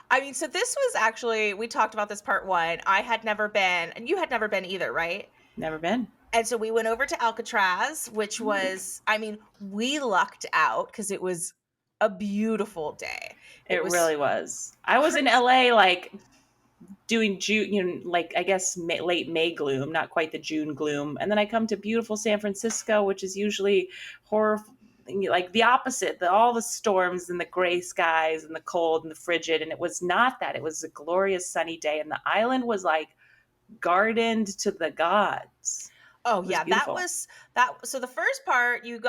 I mean, so this was actually, we talked about this part one. I had never been, and you had never been either, right? Never been. And so we went over to Alcatraz, which was, I mean, we lucked out because it was a beautiful day. It It was really was. I was in crisp. LA like doing June, like I guess late May gloom, not quite the June gloom, and then I come to beautiful San Francisco, which is usually horror, like the opposite, all the storms and the gray skies and the cold and the frigid, and it was not that. It was a glorious sunny day, and the island was like gardened to the gods. Oh It was yeah, that beautiful. was that. So the first part, you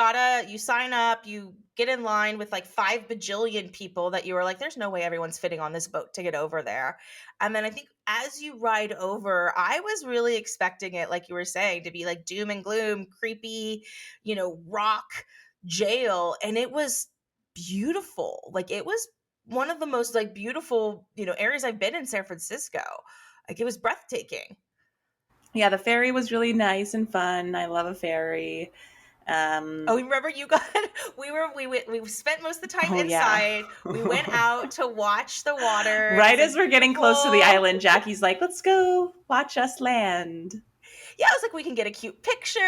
sign up, you get in line with like 5 bajillion people that you were like, there's no way everyone's fitting on this boat to get over there. And then I think as you ride over, I was really expecting it, like you were saying, to be like doom and gloom, creepy, rock jail, and it was beautiful. Like it was one of the most like beautiful, areas I've been in San Francisco. Like it was breathtaking. Yeah, the ferry was really nice and fun. I love a ferry. Oh, Um, remember you got we spent most of the time oh yeah. inside. We went out to watch the water. It Right was like as we're getting close to the beautiful. island, Jackie's like, "Let's go watch us land." Yeah, I was like, we can get a cute picture,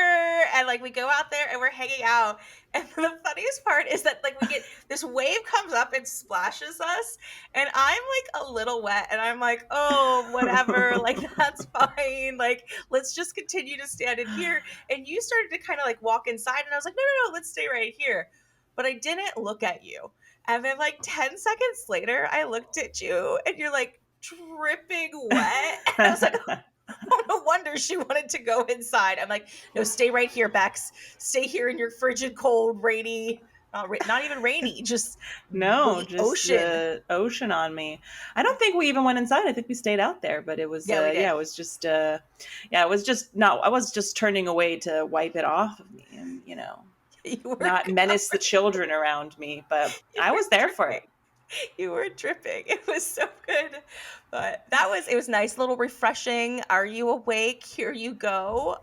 and like we go out there and we're hanging out. And the funniest part is that like we get this wave comes up and splashes us, and I'm like a little wet, and I'm like, oh, whatever, like that's fine. Like let's just continue to stand in here. And you started to kind of like walk inside, and I was like, no, no, no, let's stay right here. But I didn't look at you. And then like 10 seconds later, I looked at you and you're like dripping wet. And I was like, oh, no wonder she wanted to go inside. I'm like, no, stay right here, Bex. Stay here in your frigid, cold, rainy, not even rainy, just No, just ocean. the ocean on me. I don't think we even went inside. I think we stayed out there, but it was Yeah, we did. yeah, it was just yeah, it was just not I was just turning away to wipe it off of me and, You were not menace the children around me, but you I were was there for dripping. it. You were dripping. It was so good. But it was nice, little refreshing. Are you awake? Here you go.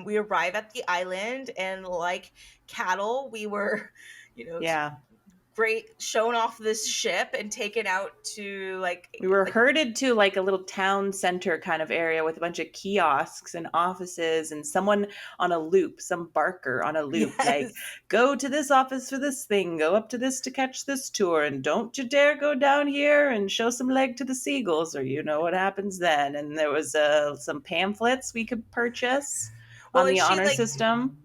We arrive at the island, and like cattle, we were, you know, Yeah. great shown off this ship and taken out to We were like herded to like a little town center kind of area with a bunch of kiosks and offices and someone on a loop, some barker on a loop, like, yes. go to this office for this thing, go up to this to catch this tour, and don't you dare go down here and show some leg to the seagulls, or you know what happens then. And there was some pamphlets we could purchase Well, on and the she honor like system.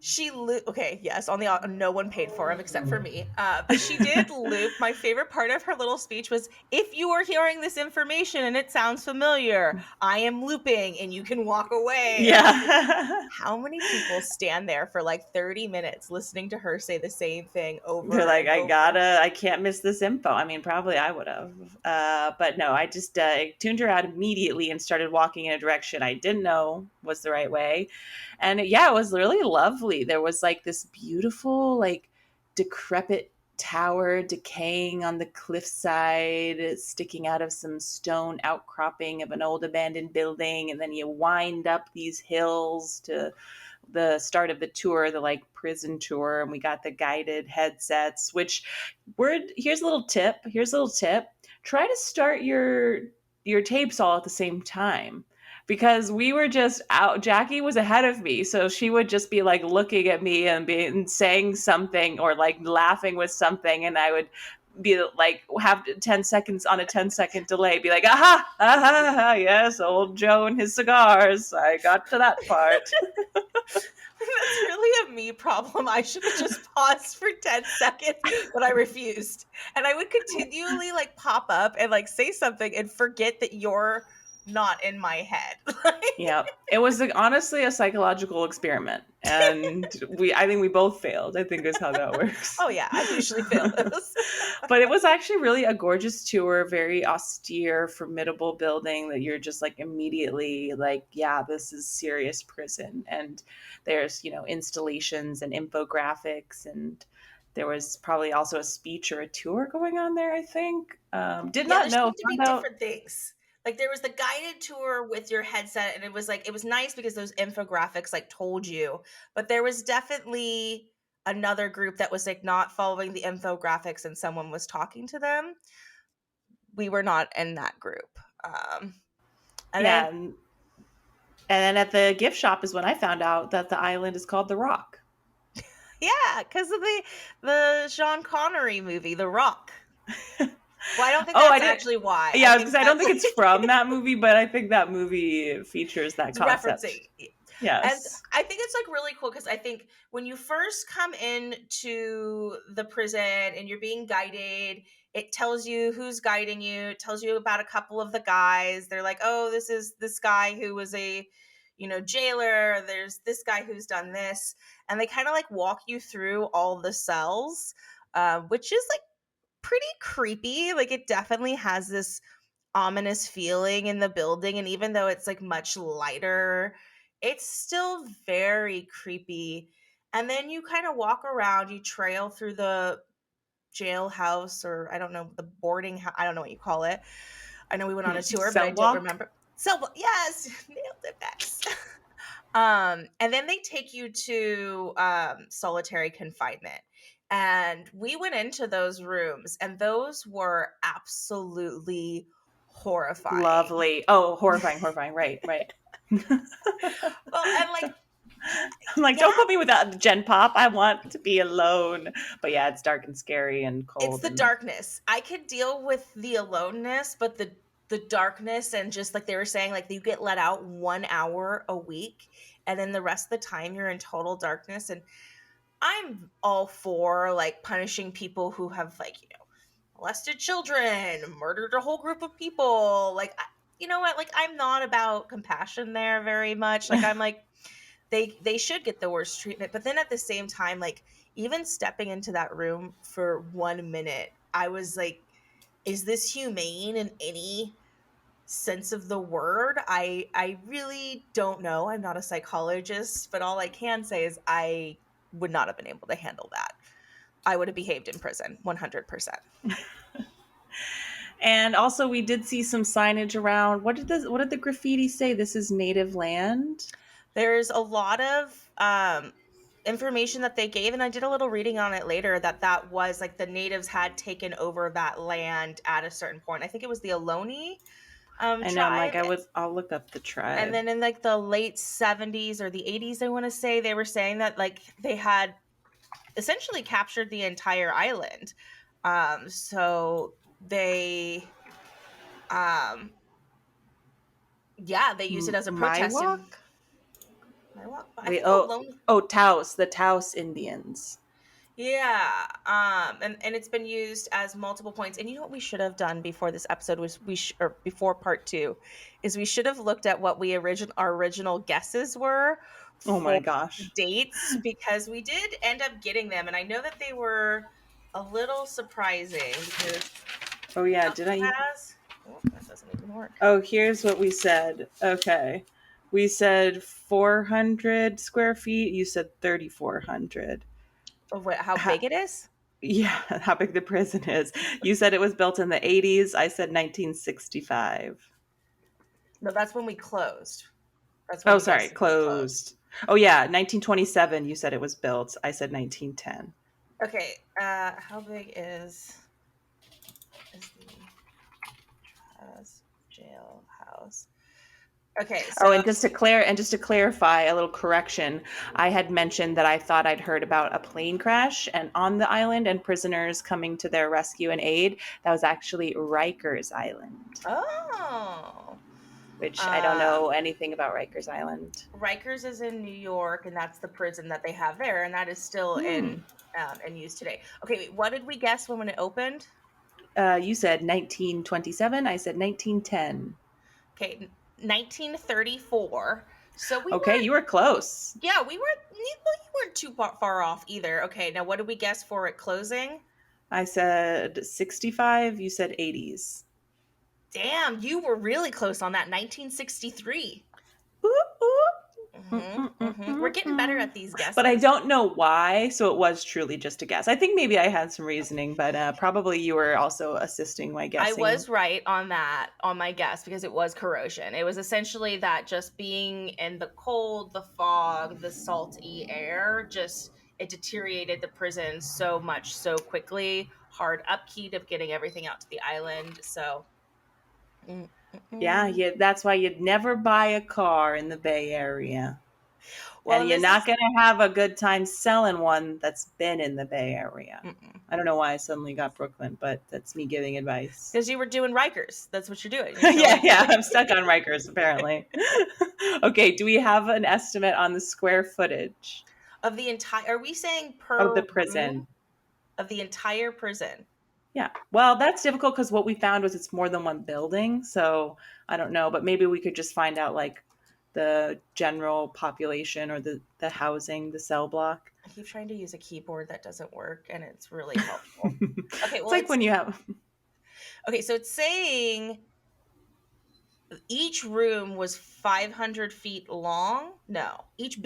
okay, yes, on the no one paid for him except for me. But she did loop. My favorite part of her little speech was, if you are hearing this information and it sounds familiar, I am looping and you can walk away. And I'm like, Yeah. how many people stand there for like 30 minutes listening to her say the same thing They're over like, and over? I can't miss this info. I mean, probably I would have. But no, I just tuned her out immediately and started walking in a direction I didn't know was the right way. And yeah, it was really lovely. There was like this beautiful, like decrepit tower decaying on the cliffside, sticking out of some stone outcropping of an old abandoned building. And then you wind up these hills to the start of the tour, the like prison tour, and we got the guided headsets, which here's a little tip. Here's a little tip. Try to start your tapes all at the same time. Because we were just out, Jackie was ahead of me, so she would just be like looking at me and saying something or like laughing with something, and I would be like have 10 seconds on a 10-second delay, be like, aha, aha, aha, yes, old Joe and his cigars. I got to that part. That's really a me problem. I should have just paused for 10 seconds, but I refused. And I would continually like pop up and like say something and forget that you're not in my head. Yeah, it was like, honestly a psychological experiment, and I think we both failed. I think is how that works. Oh yeah, I usually fail those. But it was actually really a gorgeous tour, very austere, formidable building that you're just like immediately like, yeah, this is serious prison. And there's, installations and infographics, and there was probably also a speech or a tour going on there, I think. Did Yeah, not there know, seemed to be found out. different things. Like there was the guided tour with your headset, and it was nice because those infographics like told you. But there was definitely another group that was like not following the infographics and someone was talking to them. We were not in that group. And Yeah, then and then at the gift shop is when I found out that the island is called The Rock. yeah, because of the Sean Connery movie, The Rock. Well, I don't think Oh, I that's did. actually why. Yeah, I I was think gonna say I don't that's think it's from that movie, but I think that movie features that it's concept. referencing. And Yes. I think it's like really cool because I think when you first come into the prison and you're being guided, it tells you who's guiding you. It tells you about a couple of the guys. They're like, oh, this is this guy who was a, jailer. There's this guy who's done this. And they kind of like walk you through all the cells, which is like pretty creepy. Like it definitely has this ominous feeling in the building. And even though it's like much lighter, it's still very creepy. And then you kind of walk around, you trail through the jailhouse, or I don't know, the boarding house. I don't know what you call it. I know we went on a tour, but I Cell don't block. remember. So yes, nailed it, Bex. And then they take you to solitary confinement. And we went into those rooms, and those were absolutely horrifying. Lovely. Oh, horrifying, horrifying. Right, right. Well, and like, I'm like, yeah, don't put me without the Gen Pop. I want to be alone. But yeah, it's dark and scary and it's cold the and darkness. I could deal with the aloneness, but the darkness, and just like they were saying, like you get let out 1 hour a week, and then the rest of the time you're in total darkness. And I'm all for like punishing people who have, like, molested children, murdered a whole group of people. Like, you know what? Like, I'm not about compassion there very much. Like, I'm like, they should get the worst treatment. But then at the same time, like, even stepping into that room for 1 minute, I was like, is this humane in any sense of the word? I really don't know. I'm not a psychologist, but all I can say is I would not have been able to handle that. I would have behaved in prison 100%. and also we did see some signage around. What did the graffiti say? This is native land? There's a lot of information that they gave, and I did a little reading on it later, that was like the natives had taken over that land at a certain point. I think it was the Ohlone I know, I'm like, tribe. I'll look up the And tribe. then in like the late 70s or the 80s, I want to say, they were saying that like they had essentially captured the entire island. So they, um, yeah, they use it as a My protest. And walk? I Wait, think oh, Ohlone. oh, Taos, the Taos Indians. Yeah. And it's been used as multiple points. And you know what we should have done before this episode was or before part 2 is we should have looked at what our original guesses were Oh for my gosh. dates, because we did end up getting them, and I know that they were a little surprising because Oh yeah, did I? Alcatraz, oh, that doesn't even work. Oh, here's what we said. Okay. We said 400 square feet. You said 3,400. Of how Ha- big it is? yeah, how big the prison is. You said it was built in the 80s. I said 1965. No, that's when we closed. That's when Oh, we sorry, guessed it when we closed. closed. Oh, yeah, 1927. You said it was built. I said 1910. Okay, how big is the jailhouse? Okay, Oh, so and just to clarify, a little correction. I had mentioned that I thought I'd heard about a plane crash and on the island and prisoners coming to their rescue and aid. That was actually Rikers Island, oh, which I don't um, know anything about Rikers Island. Rikers is in New York, and that's the prison that they have there, and that is still Hmm. in use today. Okay, wait, what did we guess when it opened? You said 1927. I said 1910. Okay, 1934. So we Okay, weren't, you were close. yeah, we weren't. Well, you weren't too far off either. Okay, now what did we guess for it closing? I said 65. You said 80s. Damn, you were really close on that. 1963. Ooh, ooh. We're getting better at these But I guesses. don't know why, so it was truly just a guess. I think maybe I had some reasoning, but probably you were also assisting my I guessing. was right on that, on my guess, because it was corrosion. It was essentially that just being in the cold, the fog, the salty air, just it deteriorated the prison so much so quickly. Hard upkeep of getting everything out to the island. So, mm, mm, Yeah, mm. yeah, that's why you'd never buy a car in the Bay Area. Well, And and you're this not is going to have a good time selling one that's been in the Bay Area. mm-mm. I don't know why I suddenly got Brooklyn, but that's me giving advice. Because you were doing Rikers. That's what you're doing. You're Yeah, showing. yeah, I'm stuck on Rikers apparently. Okay, do we have an estimate on the square footage Of the entire, are we saying of the per room prison? of the entire prison? Yeah. Well, that's difficult because what we found was it's more than one building. So I don't know, but maybe we could just find out like the general population or the housing, the cell block. I keep trying to use a keyboard that doesn't work, and it's really helpful. Okay, It's well, like when you have, so it's saying each room was 500 feet long. No, each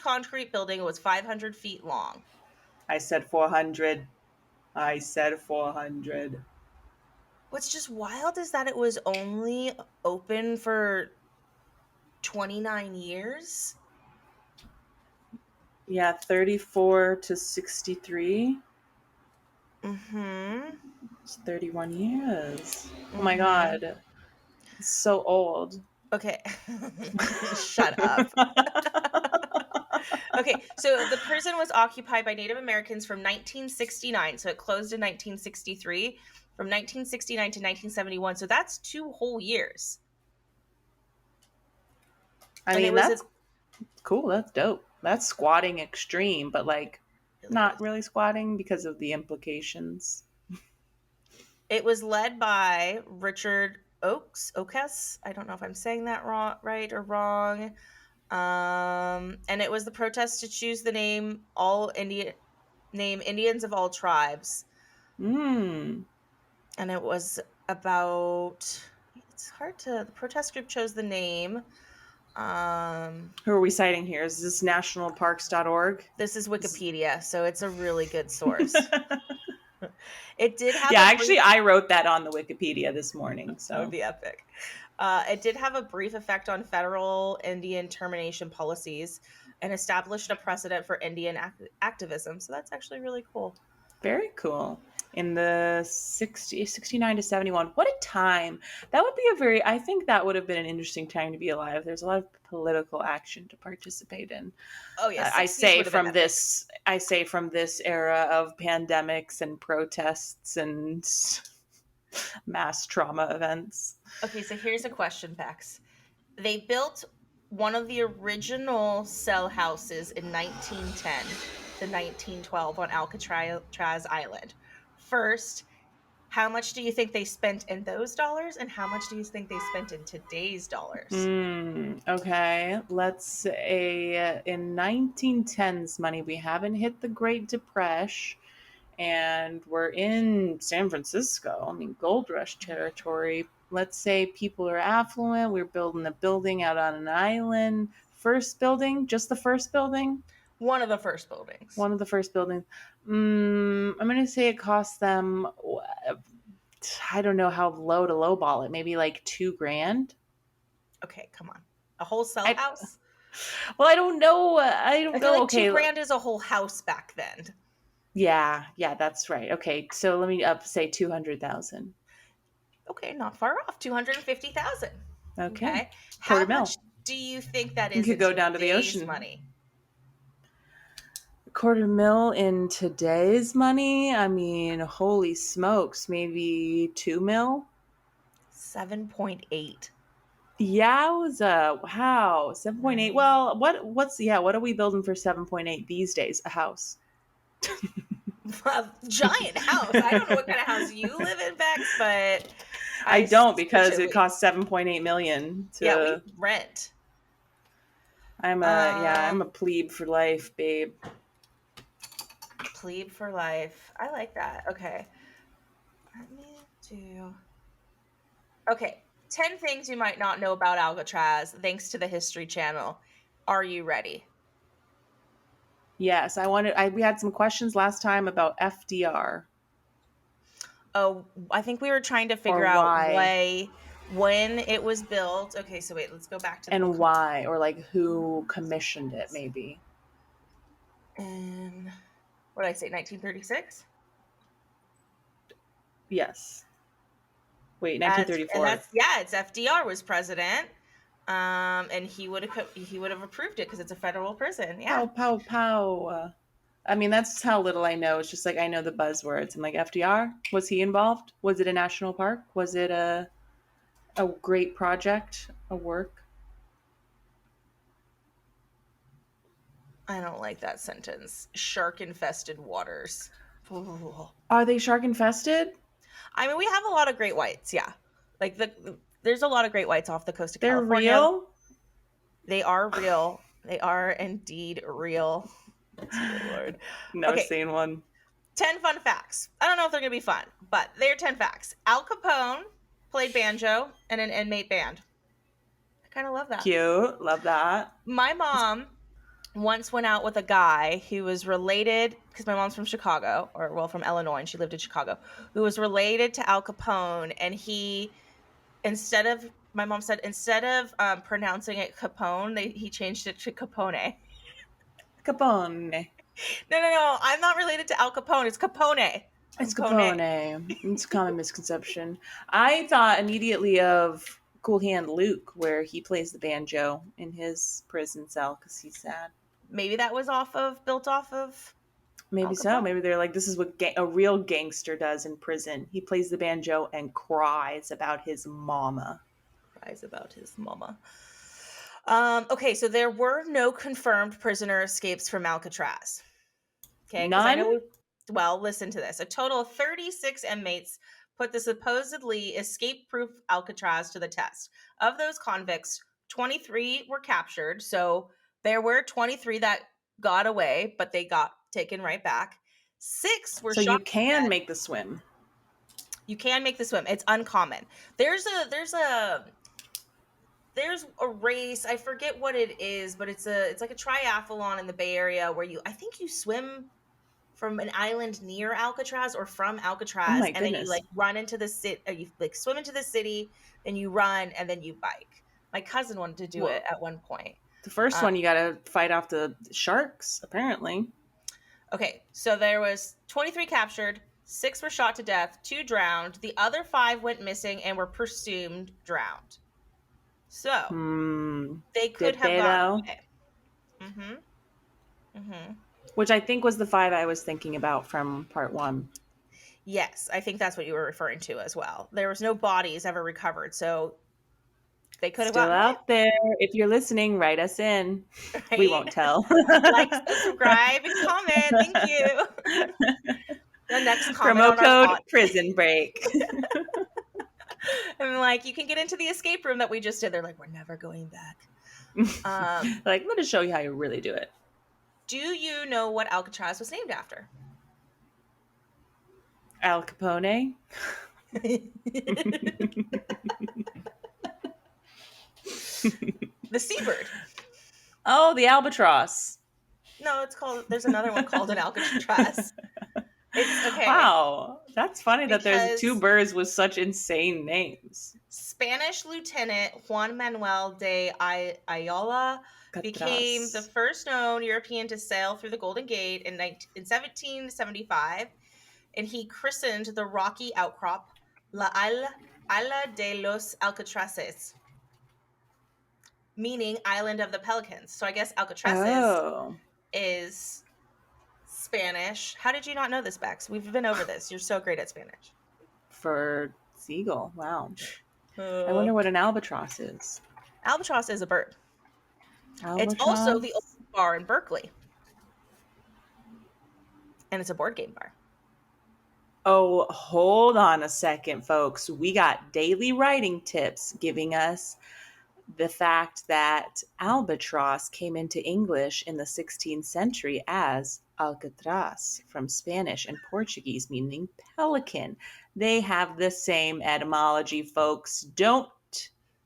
concrete building was 500 feet long. I said 400. I said 400. What's just wild is that it was only open for 29 years. Yeah, 34 to 63. Mm-hmm. It's 31 years. Oh my Mm-hmm. God. It's so old. Okay. Shut up. Okay, so the prison was occupied by Native Americans from 1969. So it closed in 1963, from 1969 to 1971. So that's 2 whole years. I And it mean, was that's cool. That's dope. That's squatting extreme, but like really not is. really squatting because of the implications. It was led by Richard Oakes. I don't know if I'm saying that right or wrong. And it was the protest to choose the name Indians of all tribes. Mm. And it was about, it's hard to, the protest group chose the name. Who are we citing here? Is this nationalparks.org? This is This- Wikipedia, so it's a really good source. It did have yeah, a actually, brief, I wrote that on the Wikipedia this morning. that would So be epic. It did have a brief effect on federal Indian termination policies and established a precedent for Indian activism. So that's actually really cool. very cool. In the 69 to 71. What a time. That would be a very, I think that would have been an interesting time to be alive. There's a lot of political action to participate in. Oh yeah, I 60s say would have been from epic. this, I say from this era of pandemics and protests and mass trauma events. Okay, so here's a question, Bex. They built one of the original cell houses in 1910 to 1912 on Alcatraz Island. First, how much do you think they spent in those dollars, and how much do you think they spent in today's dollars? Okay, let's say in 1910s money, we haven't hit the Great Depression, and we're in San Francisco. I mean, gold rush territory. Let's say people are affluent. We're building a building out on an island. First building, just the first building, One of the first buildings. one of the first buildings. I'm going to say it cost them, I don't know how low to lowball it, maybe like 2 grand. Okay, come on. A whole cell I, house? well, I don't know. I I don't feel know. like two Okay. grand is a whole house back then. Yeah, that's right. Okay, so let me up say 200,000. Okay, not far off. 250,000. Okay, Okay. quarter How mil. much do you think that You is could in go down to the today's ocean. money? Quarter mil in today's money. I mean, holy smokes, maybe 2 mil. 7.8. Yowza! Wow, 7.8. Right. Well, what's yeah? What are we building for 7.8 these days? A house. A giant house. I don't know what kind of house you live in, Bex, but I I don't suspicion because it we, costs 7.8 million yeah, we to. rent. I'm a Um, plebe for life, babe. Plebe for life. I like that. Okay. Let me do. Okay. 10 things you might not know about Alcatraz thanks to the History Channel. Are you ready? Yes, I wanted. We had some questions last time about FDR Oh, I think we were trying to or figure out why when it was built. Okay, so wait, let's go back to the and book. why or like who commissioned it. Maybe And what did I say? 1936. yes. Wait, And 1934. that's, yeah, it's FDR was president. And he would have approved it because it's a federal prison. Yeah. Pow pow pow. I mean, that's how little I know. It's just like I know the buzzwords. I'm like FDR. Was he involved? Was it a national park? Was it a great project? A work? I don't like that sentence. Shark infested waters. Ooh. Are they shark infested? I mean, we have a lot of great whites. Yeah, like there's a lot of great whites off the coast of They're California. real? They are real. They are indeed real. Dear Lord. Never Okay, seen one. 10 fun facts. I don't know if they're going to be fun, but they're 10 facts. Al Capone played banjo in an inmate band. I kind of love that. Cute. Love that. My mom once went out with a guy who was related, because my mom's from Chicago, or well, from Illinois, and she lived in Chicago, who was related to Al Capone. And my mom said, instead of pronouncing it Capone, he changed it to Capone. Capone. No, I'm not related to Al Capone. It's Capone. It's Capone. Capone. It's a common misconception. I thought immediately of Cool Hand Luke, where he plays the banjo in his prison cell because he's sad. Maybe that was built off of Al Maybe so. Capone. Maybe they're like, this is what a real gangster does in prison. He plays the banjo and cries about his mama. Cries about his mama. Okay, so there were no confirmed prisoner escapes from Alcatraz. Okay, because I None? know. Well, listen to this. A total of 36 inmates put the supposedly escape-proof Alcatraz to the test. Of those convicts, 23 were captured. So there were 23 that got away, but they got taken right back. 6 were So shot you to can death. make the swim. You can make the swim. It's uncommon. There's a race. I forget what it is, but it's like a triathlon in the Bay Area where I think you swim from an island near Alcatraz or from Oh Alcatraz, my and then you goodness. like run into the city. You like swim into the city, then you run, and then you bike. My cousin wanted to do it Well, at one point. the first one you got to fight off the sharks, apparently. Okay, so there was 23 captured, 6 were shot to death, 2 drowned, the other 5 went missing and were presumed drowned. So they could Did have they gotten though? away. Mm-hmm. Which I think was the 5 I was thinking about from part 1. Yes, I think that's what you were referring to as well. There was no bodies ever recovered, so they could have Still gotten away, out there. If you're listening, write us in. We right? won't tell. Like, subscribe, and comment. Thank you. The next comment Promo on our code pod. prison break. And like, you can get into the escape room that we just did. They're like, we're never going back. Like, let us show you how you really do it. Do you know what Alcatraz was named after? Al Capone. The seabird. Oh, the albatross. No, there's another one called an Alcatraz. It's okay. Wow. That's funny that there's Because 2 birds with such insane names. Spanish Lieutenant Juan Manuel de Ayala became the first known European to sail through the Golden Gate in 1775, and he christened the rocky outcrop La Isla de los Alcatraces, meaning Island of the Pelicans. So I guess Alcatraces is Spanish. How did you not know this, Bex? We've been over this. You're so great at Spanish. For seagull. Wow. I wonder what an albatross is. Albatross is a bird. Albatross? It's also the oldest bar in Berkeley. And it's a board game bar. Oh, hold on a second, folks. We got daily writing tips giving us the fact that albatross came into English in the 16th century as Alcatraz from Spanish and Portuguese, meaning pelican. They have the same etymology, folks. Don't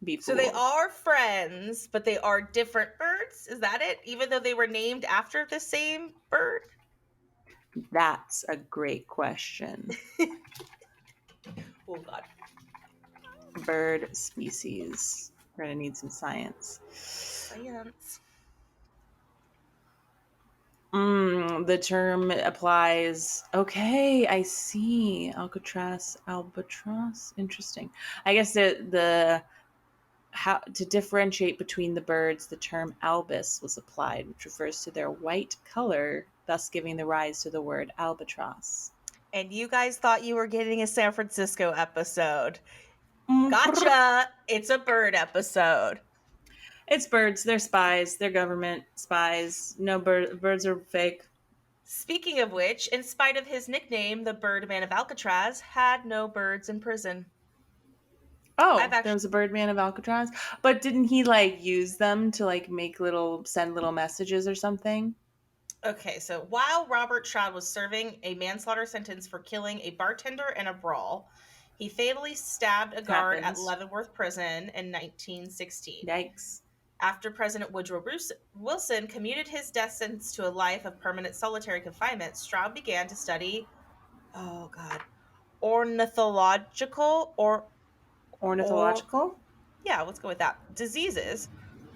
be fooled. So they are friends, but they are different birds? Is that it? Even though they were named after the same bird? That's a great question. Oh, God. Bird species. We're going to need some science. Science. The term applies. Okay, I see. Alcatraz, albatross. Interesting. I guess the how to differentiate between the birds, the term albus was applied, which refers to their white color, thus giving the rise to the word albatross. And you guys thought you were getting a San Francisco episode. Gotcha! It's a bird episode. It's birds. They're spies. They're government spies. No, birds are fake. Speaking of which, in spite of his nickname, the Birdman of Alcatraz had no birds in prison. I've Oh, there actually was a Birdman of Alcatraz, but didn't he like use them to like make little send little messages or something? Okay, so while Robert Stroud was serving a manslaughter sentence for killing a bartender in a brawl, he fatally stabbed a guard at Happens. Leavenworth Prison in 1916. Yikes. After President Woodrow Wilson commuted his death sentence to a life of permanent solitary confinement, Stroud began to study, oh God, ornithological or Ornithological? yeah, let's go with that. Diseases,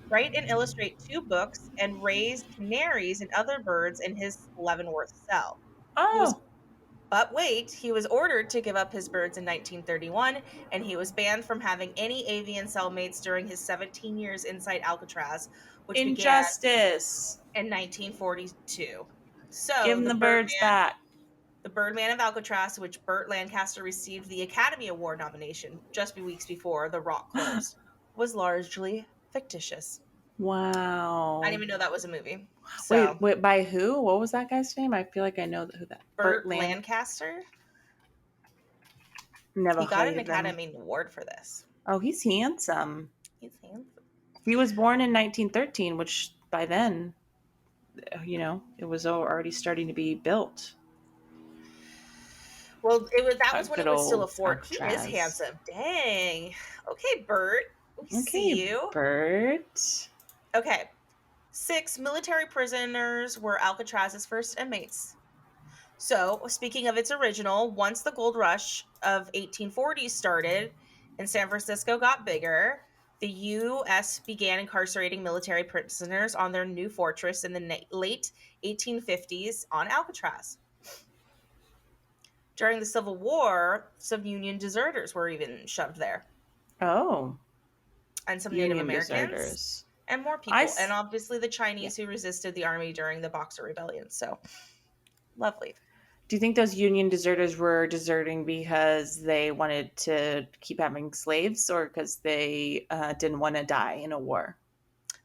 write and illustrate two books, and raise canaries and other birds in his Leavenworth cell. He was Oh, But wait, he was ordered to give up his birds in 1931, and he was banned from having any avian cellmates during his 17 years inside Alcatraz, which began injustice. in 1942. Give So, him the birds back. The Birdman of Alcatraz, which Burt Lancaster received the Academy Award nomination just weeks before The Rock closed, was largely fictitious. I didn't Wow. even know that was a movie. Wait, So, wait, by who? What was that guy's name? I feel like I know who that. Burt Burt Land. Lancaster, Never he got an heard of him. Academy Award for this. Oh, he's handsome. He's handsome. He was born in 1913, which by then, it was already starting to be built. Well, that was when Good it was still a old fort. He is Alcatraz. handsome. Dang. Okay, Bert. We Okay, see you. Bert. Okay. 6 military prisoners were Alcatraz's first inmates. So, speaking of its original, once the gold rush of 1840s started and San Francisco got bigger, the U.S. began incarcerating military prisoners on their new fortress in the late 1850s on Alcatraz. During the Civil War, some Union deserters were even shoved there, Oh, and some Native Union Americans, deserters. and more I, people, and obviously the yeah. Chinese who resisted the army during the Boxer Rebellion. So, lovely. Do you think those Union deserters were deserting because they wanted to keep having slaves or because they didn't want to die in a war?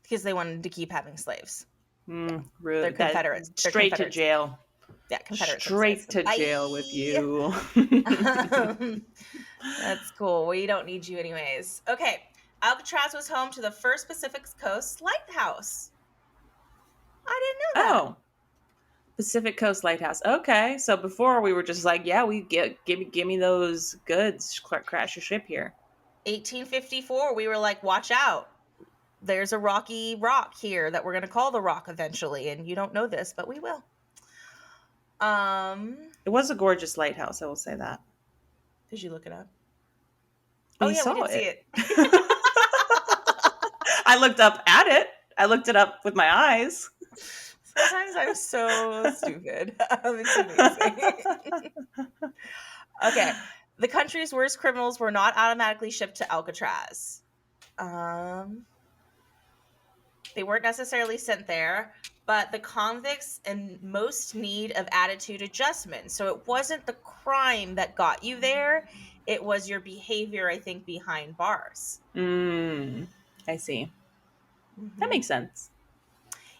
Because they wanted to keep having slaves. Yeah. They're Rude. That Confederates. They're straight to Confederates. jail. Yeah, Confederate citizens. Straight to jail with Bye. you. That's cool. We don't need you anyways. Okay. Alcatraz was home to the first Pacific Coast lighthouse. I didn't know that. Oh, Pacific Coast Lighthouse. Okay, so before we were just like, yeah, we give me those goods. Crash your ship here. 1854, we were like, watch out. There's a rocky rock here that we're going to call the Rock eventually, and you don't know this, but we will. It was a gorgeous lighthouse, I will say that. Did you look it up? We Oh yeah, we saw did see it. it. I looked up at it. I looked it up with my eyes. Sometimes I'm so stupid. It's amazing. Okay. The country's worst criminals were not automatically shipped to Alcatraz. They weren't necessarily sent there, but the convicts in most need of attitude adjustment. So it wasn't the crime that got you there. It was your behavior, I think, behind bars. I see. That makes sense.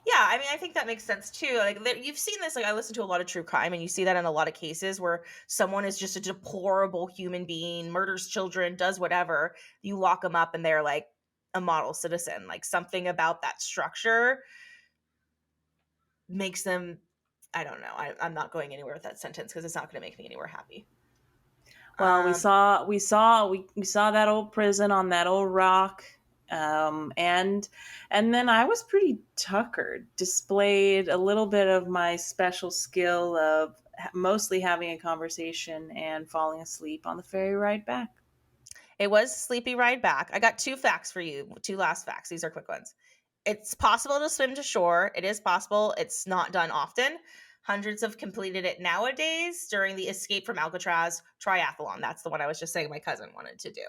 Yeah, I mean, I think that makes sense too. Like, you've seen this. Like, I listen to a lot of true crime, and you see that in a lot of cases where someone is just a deplorable human being, murders children, does whatever. You lock them up, and they're like a model citizen. Like, something about that structure makes them. I don't know. I'm not going anywhere with that sentence because it's not going to make me anywhere happy. Well, we saw that old prison on that old rock. And then I was pretty tuckered, displayed a little bit of my special skill of mostly having a conversation and falling asleep on the ferry ride back. It was a sleepy ride back. I got 2 facts for you. 2 last facts. These are quick ones. It's possible to swim to shore. It is possible. It's not done often. Hundreds have completed it nowadays during the Escape from Alcatraz triathlon. That's the one I was just saying my cousin wanted to do.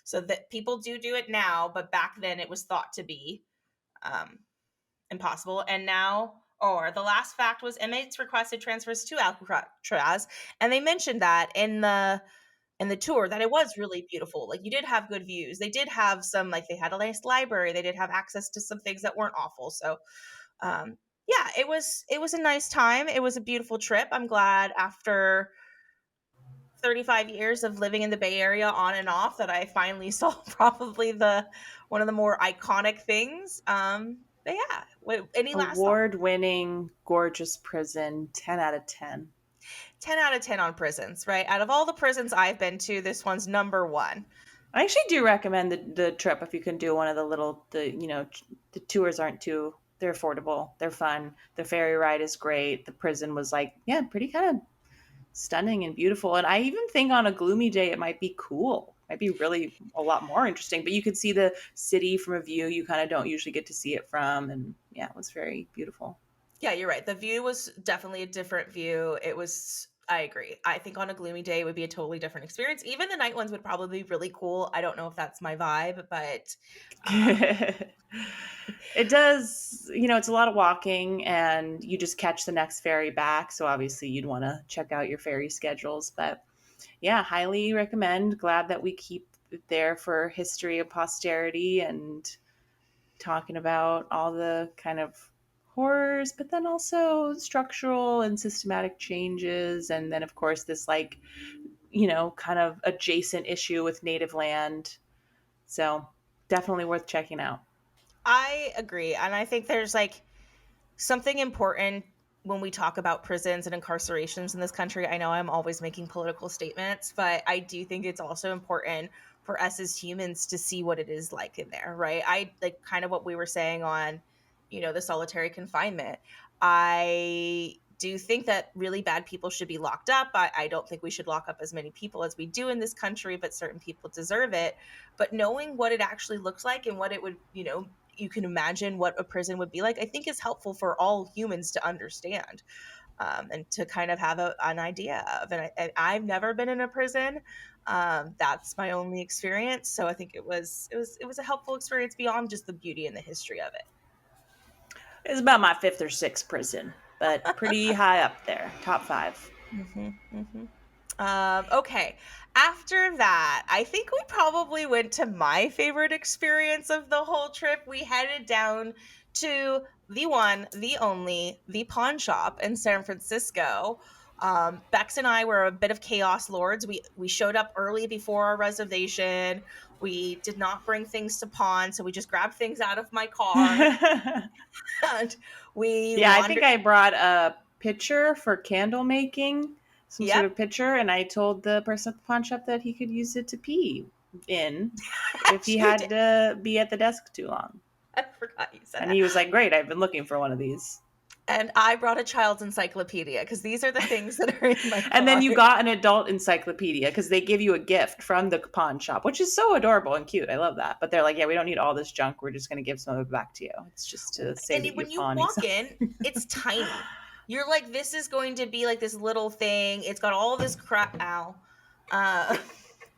So that people do it now, but back then it was thought to be impossible. And now, or the last fact was inmates requested transfers to Alcatraz, and they mentioned that in the tour that it was really beautiful. Like, you did have good views. They did have some, like, they had a nice library. They did have access to some things that weren't awful. So Yeah, it was a nice time. It was a beautiful trip. I'm glad after 35 years of living in the Bay Area on and off that I finally saw probably the one of the more iconic things. But yeah, any last thoughts? Award-winning, gorgeous prison, 10 out of 10. 10 out of 10 on prisons, right? Out of all the prisons I've been to, this one's number one. I actually do recommend the trip if you can do one of the little the tours aren't too they're affordable, they're fun. The ferry ride is great. The prison was like pretty kind of stunning and beautiful. And I even think on a gloomy day it might be cool. Might be really a lot more interesting. But you could see the city from a view you kind of don't usually get to see it from. And yeah, it was very beautiful. Yeah, you're right. The view was definitely a different view. I agree. I think on a gloomy day it would be a totally different experience. Even the night ones would probably be really cool. I don't know if that's my vibe, but um, It does, it's a lot of walking and you just catch the next ferry back. So obviously you'd want to check out your ferry schedules. But yeah, highly recommend. Glad that we keep it there for history and posterity and talking about all the kind of horrors, but then also structural and systematic changes. And then, of course, this kind of adjacent issue with native land. So definitely worth checking out. I agree. And I think there's like something important when we talk about prisons and incarcerations in this country. I know I'm always making political statements, but I do think it's also important for us as humans to see what it is like in there, right? I like kind of what we were saying on, the solitary confinement. I do think that really bad people should be locked up. I don't think we should lock up as many people as we do in this country, but certain people deserve it. But knowing what it actually looks like and what it would, you can imagine what a prison would be like, I think is helpful for all humans to understand, and to kind of have an idea of. And I've never been in a prison. That's my only experience. So I think it was a helpful experience beyond just the beauty and the history of it. It's about my fifth or sixth prison, but pretty high up there, top five. Hmm. Okay. After that, I think we probably went to my favorite experience of the whole trip. We headed down to the one, the only, the pawn shop in San Francisco. Bex and I were a bit of chaos lords. We showed up early before our reservation. We did not bring things to pawn, so we just grabbed things out of my car and we Yeah, I think wandered. I brought a pitcher for candle making, some sort Yep, of pitcher, and I told the person at the pawn shop that he could use it to pee in if he you had did. to be at the desk too long. I forgot you said And that. he was like, "Great, I've been looking for one of these." And I brought a child's encyclopedia because these are the things that are in my And then car. you got an adult encyclopedia because they give you a gift from the pawn shop, which is so adorable and cute. I love that. But they're like, "Yeah, we don't need all this junk. We're just going to give some of it back to you. It's just to say And that you're when you pawning walk something." in, it's tiny. You're like, this is going to be like this little thing. It's got all this crap. Ow. Uh,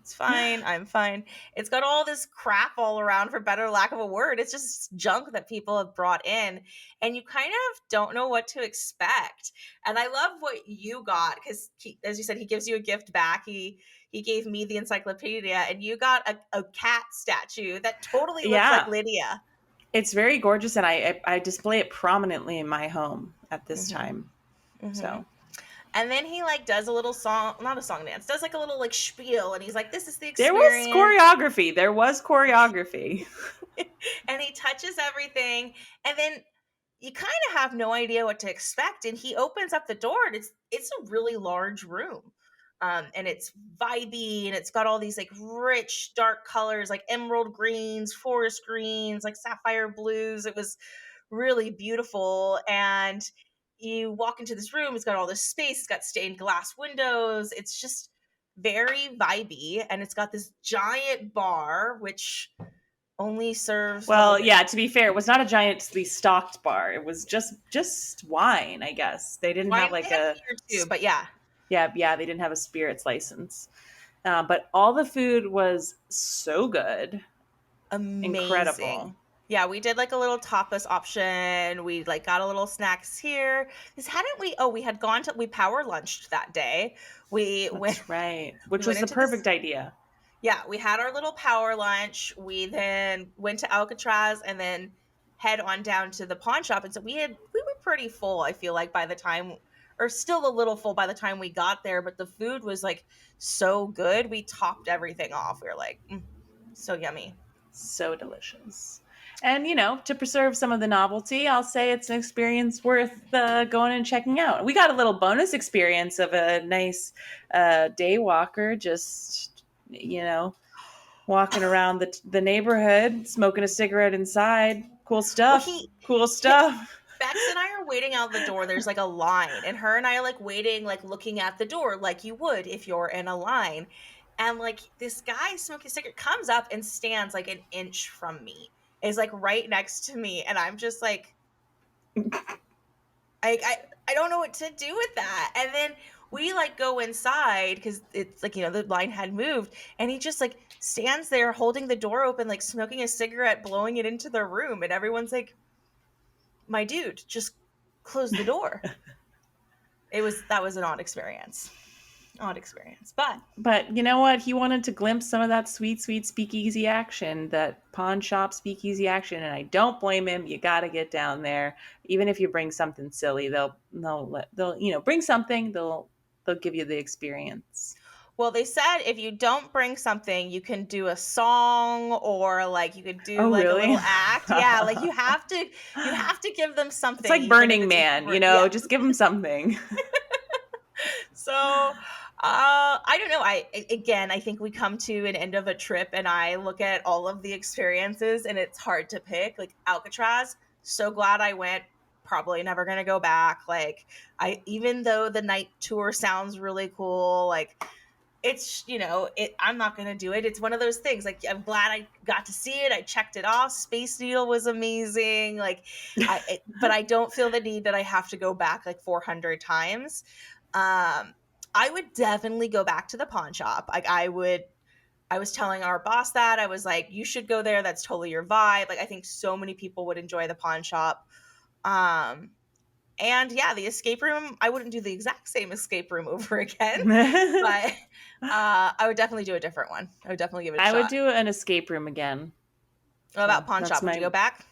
it's fine. I'm fine. It's got all this crap all around, for better lack of a word. It's just junk that people have brought in, and you kind of don't know what to expect. And I love what you got because, as you said, he gives you a gift back. He gave me the encyclopedia, and you got a cat statue that totally looks like Yeah, Lydia. it's very gorgeous, and I display it prominently in my home at this Hmm. time. Hmm. So And then he like does a little song, not a song dance, does like a little like spiel, and he's like, "This is the there was experience." choreography. There was choreography. And he touches everything, and then you kind of have no idea what to expect. And he opens up the door, and it's a really large room, and it's vibey, and it's got all these like rich dark colors, like emerald greens, forest greens, like sapphire blues. It was really beautiful. And you walk into this room, it's got all this space, it's got stained glass windows, it's just very vibey, and it's got this giant bar which only serves what Well, was it? yeah, to be fair, it was not a giantly stocked bar. It was just wine, I guess. They didn't have Wine, they like had beer too, but yeah, yeah, they didn't have a spirits license. But all the food was so good, amazing. incredible. Yeah, we did like a little tapas option. We like got a little snacks here. Because hadn't we? Oh, we had gone to we power lunched that day. We went That's right. we Which went was the into this. perfect idea. Yeah, we had our little power lunch. We then went to Alcatraz and then head on down to the pawn shop. And so we were pretty full, I feel like, by the time, or still a little full by the time we got there, but the food was like so good. We topped everything off. We were like, so yummy. So delicious. And, to preserve some of the novelty, I'll say it's an experience worth going and checking out. We got a little bonus experience of a nice day walker, just, walking around the neighborhood, smoking a cigarette inside. Cool Well, stuff. Cool stuff. Bex and I are waiting out the door. There's like a line, and her and I are like waiting, like looking at the door, like you would if you're in a line. And like this guy smoking a cigarette comes up and stands like an inch from me, is like right next to me, and I'm just like, I don't know what to do with that. And then we like go inside because it's like, the line had moved, and he just like stands there holding the door open, like smoking a cigarette, blowing it into the room, and everyone's like, my dude, just close the door. That was an odd experience. But you know what? He wanted to glimpse some of that sweet, sweet speakeasy action, that pawn shop speakeasy action, and I don't blame him. You got to get down there, even if you bring something silly. They'll bring something. They'll give you the experience. Well, they said if you don't bring something, you can do a song, or like you could do Oh, like a really? little act. Yeah, like you have to give them something. It's like Burning Man, yeah. just give them something. So, I don't know. I think we come to an end of a trip, and I look at all of the experiences, and it's hard to pick. Like Alcatraz, so glad I went. Probably never gonna go back. Like even though the night tour sounds really cool, like it's, I'm not gonna do it. It's one of those things. Like I'm glad I got to see it. I checked it off. Space Needle was amazing. Like, but I don't feel the need that I have to go back like 400 times. I would definitely go back to the pawn shop. Like I was telling our boss that I was like, you should go there. That's totally your vibe. Like I think so many people would enjoy the pawn shop. And yeah, the escape room, I wouldn't do the exact same escape room over again, but I would definitely do a different one. I would definitely give it a shot. I would do an escape room again. What about pawn shop? Would you go back?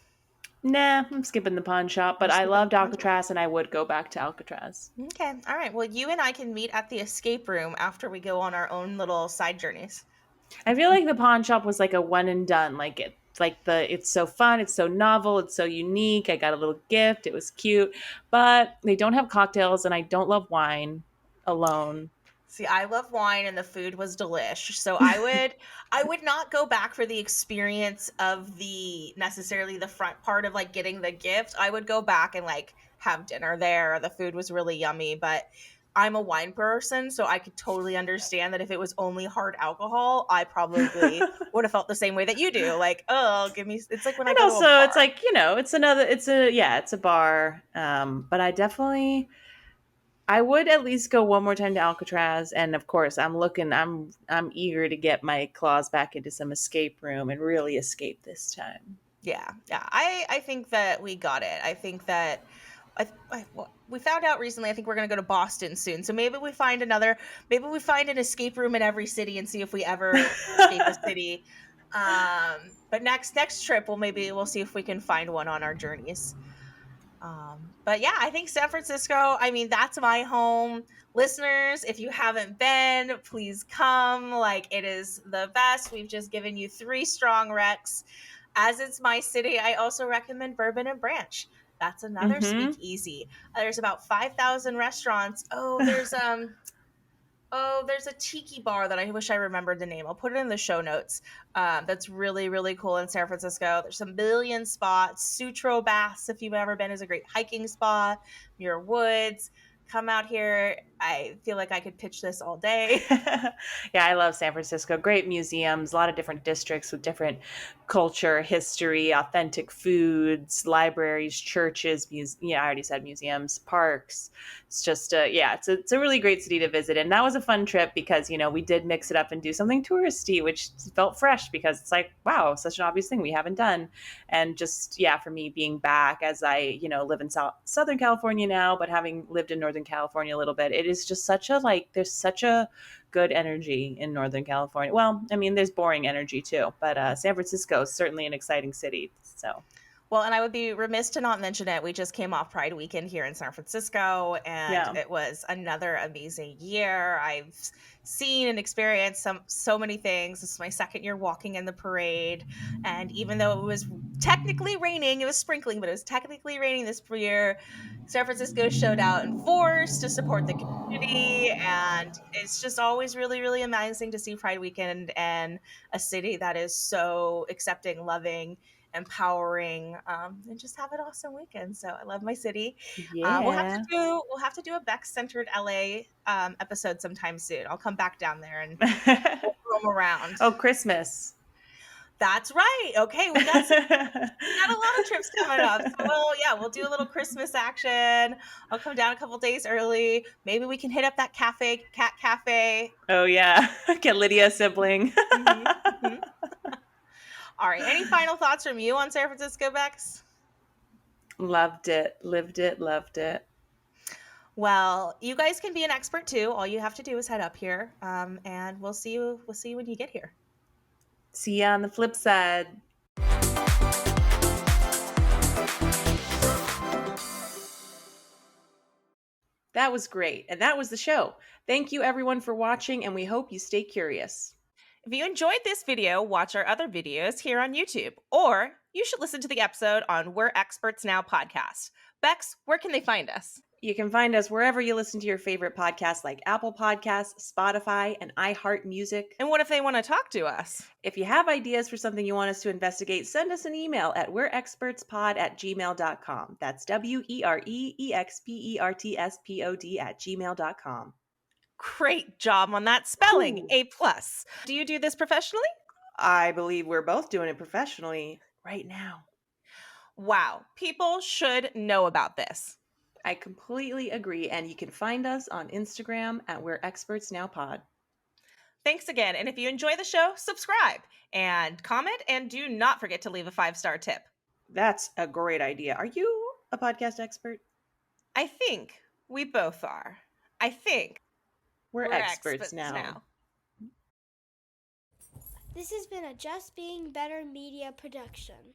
Nah, I'm skipping the pawn shop, but I loved Alcatraz, and I would go back to Alcatraz. Okay. All right. Well, you and I can meet at the escape room after we go on our own little side journeys. I feel like the pawn shop was like a one and done. It's so fun, it's so novel, it's so unique. I got a little gift, it was cute, but they don't have cocktails, and I don't love wine alone. See, I love wine, and the food was delish. So I would not go back for the experience of necessarily the front part of like getting the gift. I would go back and like have dinner there. The food was really yummy, but I'm a wine person, so I could totally understand that if it was only hard alcohol, I probably would have felt the same way that you do. Like, oh, give me. It's like when and I go also to a bar. it's like, it's a bar. But I would at least go one more time to Alcatraz, and of course, I'm eager to get my claws back into some escape room and really escape this time. Yeah. I think that we got it. I think that we found out recently. I think we're going to go to Boston soon. So maybe we find an escape room in every city and see if we ever escape a city. But next trip, we'll see if we can find one on our journeys. But yeah, I think San Francisco, I mean, that's my home. Listeners, if you haven't been, please come. Like, it is the best. We've just given you 3 strong recs. As it's my city, I also recommend Bourbon and Branch. That's another speakeasy. There's about 5,000 restaurants. There's a tiki bar that I wish I remembered the name. I'll put it in the show notes. That's really, really cool in San Francisco. There's a million spots. Sutro Baths, if you've ever been, is a great hiking spot. Muir Woods. Come out here. I feel like I could pitch this all day. Yeah, I love San Francisco. Great museums, a lot of different districts with different culture, history, authentic foods, libraries, churches, I already said museums, parks. It's just, it's a really great city to visit. And that was a fun trip because, we did mix it up and do something touristy, which felt fresh because it's like, wow, such an obvious thing we haven't done. And just, for me being back as I, live in Southern California now, but having lived in Northern California a little bit, it is just there's such a good energy in Northern California. Well, I mean, there's boring energy too, but San Francisco is certainly an exciting city. So, Well, and I would be remiss to not mention it. We just came off Pride Weekend here in San Francisco, and Yeah. it was another amazing year. I've seen and experienced so many things. This is my second year walking in the parade, and even though it was technically raining, it was sprinkling, but it was technically raining this year. San Francisco showed out in force to support the community, and it's just always really, really amazing to see Pride Weekend and a city that is so accepting, loving, empowering, and just have an awesome weekend. So I love my city. Yeah. We'll have to do a Beck centered LA episode sometime soon. I'll come back down there and we'll roam around. Oh, Christmas. That's right. Okay, we got a lot of trips coming up. So we'll do a little Christmas action. I'll come down a couple days early. Maybe we can hit up that cat cafe. Oh, yeah. Get Lydia a sibling. Hmm. Hmm. All right. Any final thoughts from you on San Francisco, Bex? Loved it. Lived it. Loved it. Well, you guys can be an expert too. All you have to do is head up here, and we'll see you. We'll see you when you get here. See ya on the flip side. That was great. And that was the show. Thank you, everyone, for watching, and we hope you stay curious. If you enjoyed this video, watch our other videos here on YouTube, or you should listen to the episode on We're Experts Now podcast. Bex, where can they find us? You can find us wherever you listen to your favorite podcasts like Apple Podcasts, Spotify, and iHeart Music. And what if they want to talk to us? If you have ideas for something you want us to investigate, send us an email at we'reexpertspod@gmail.com. That's wereexpertspod@gmail.com. Great job on that spelling. Cool. A plus. Do you do this professionally? I believe we're both doing it professionally right now. Wow. People should know about this. I completely agree. And you can find us on Instagram at We're Experts Now Pod. Thanks again. And if you enjoy the show, subscribe and comment, and do not forget to leave a 5-star tip. That's a great idea. Are you a podcast expert? I think we both are. I think We're we're experts experts now. now. This has been a Just Being Better Media production.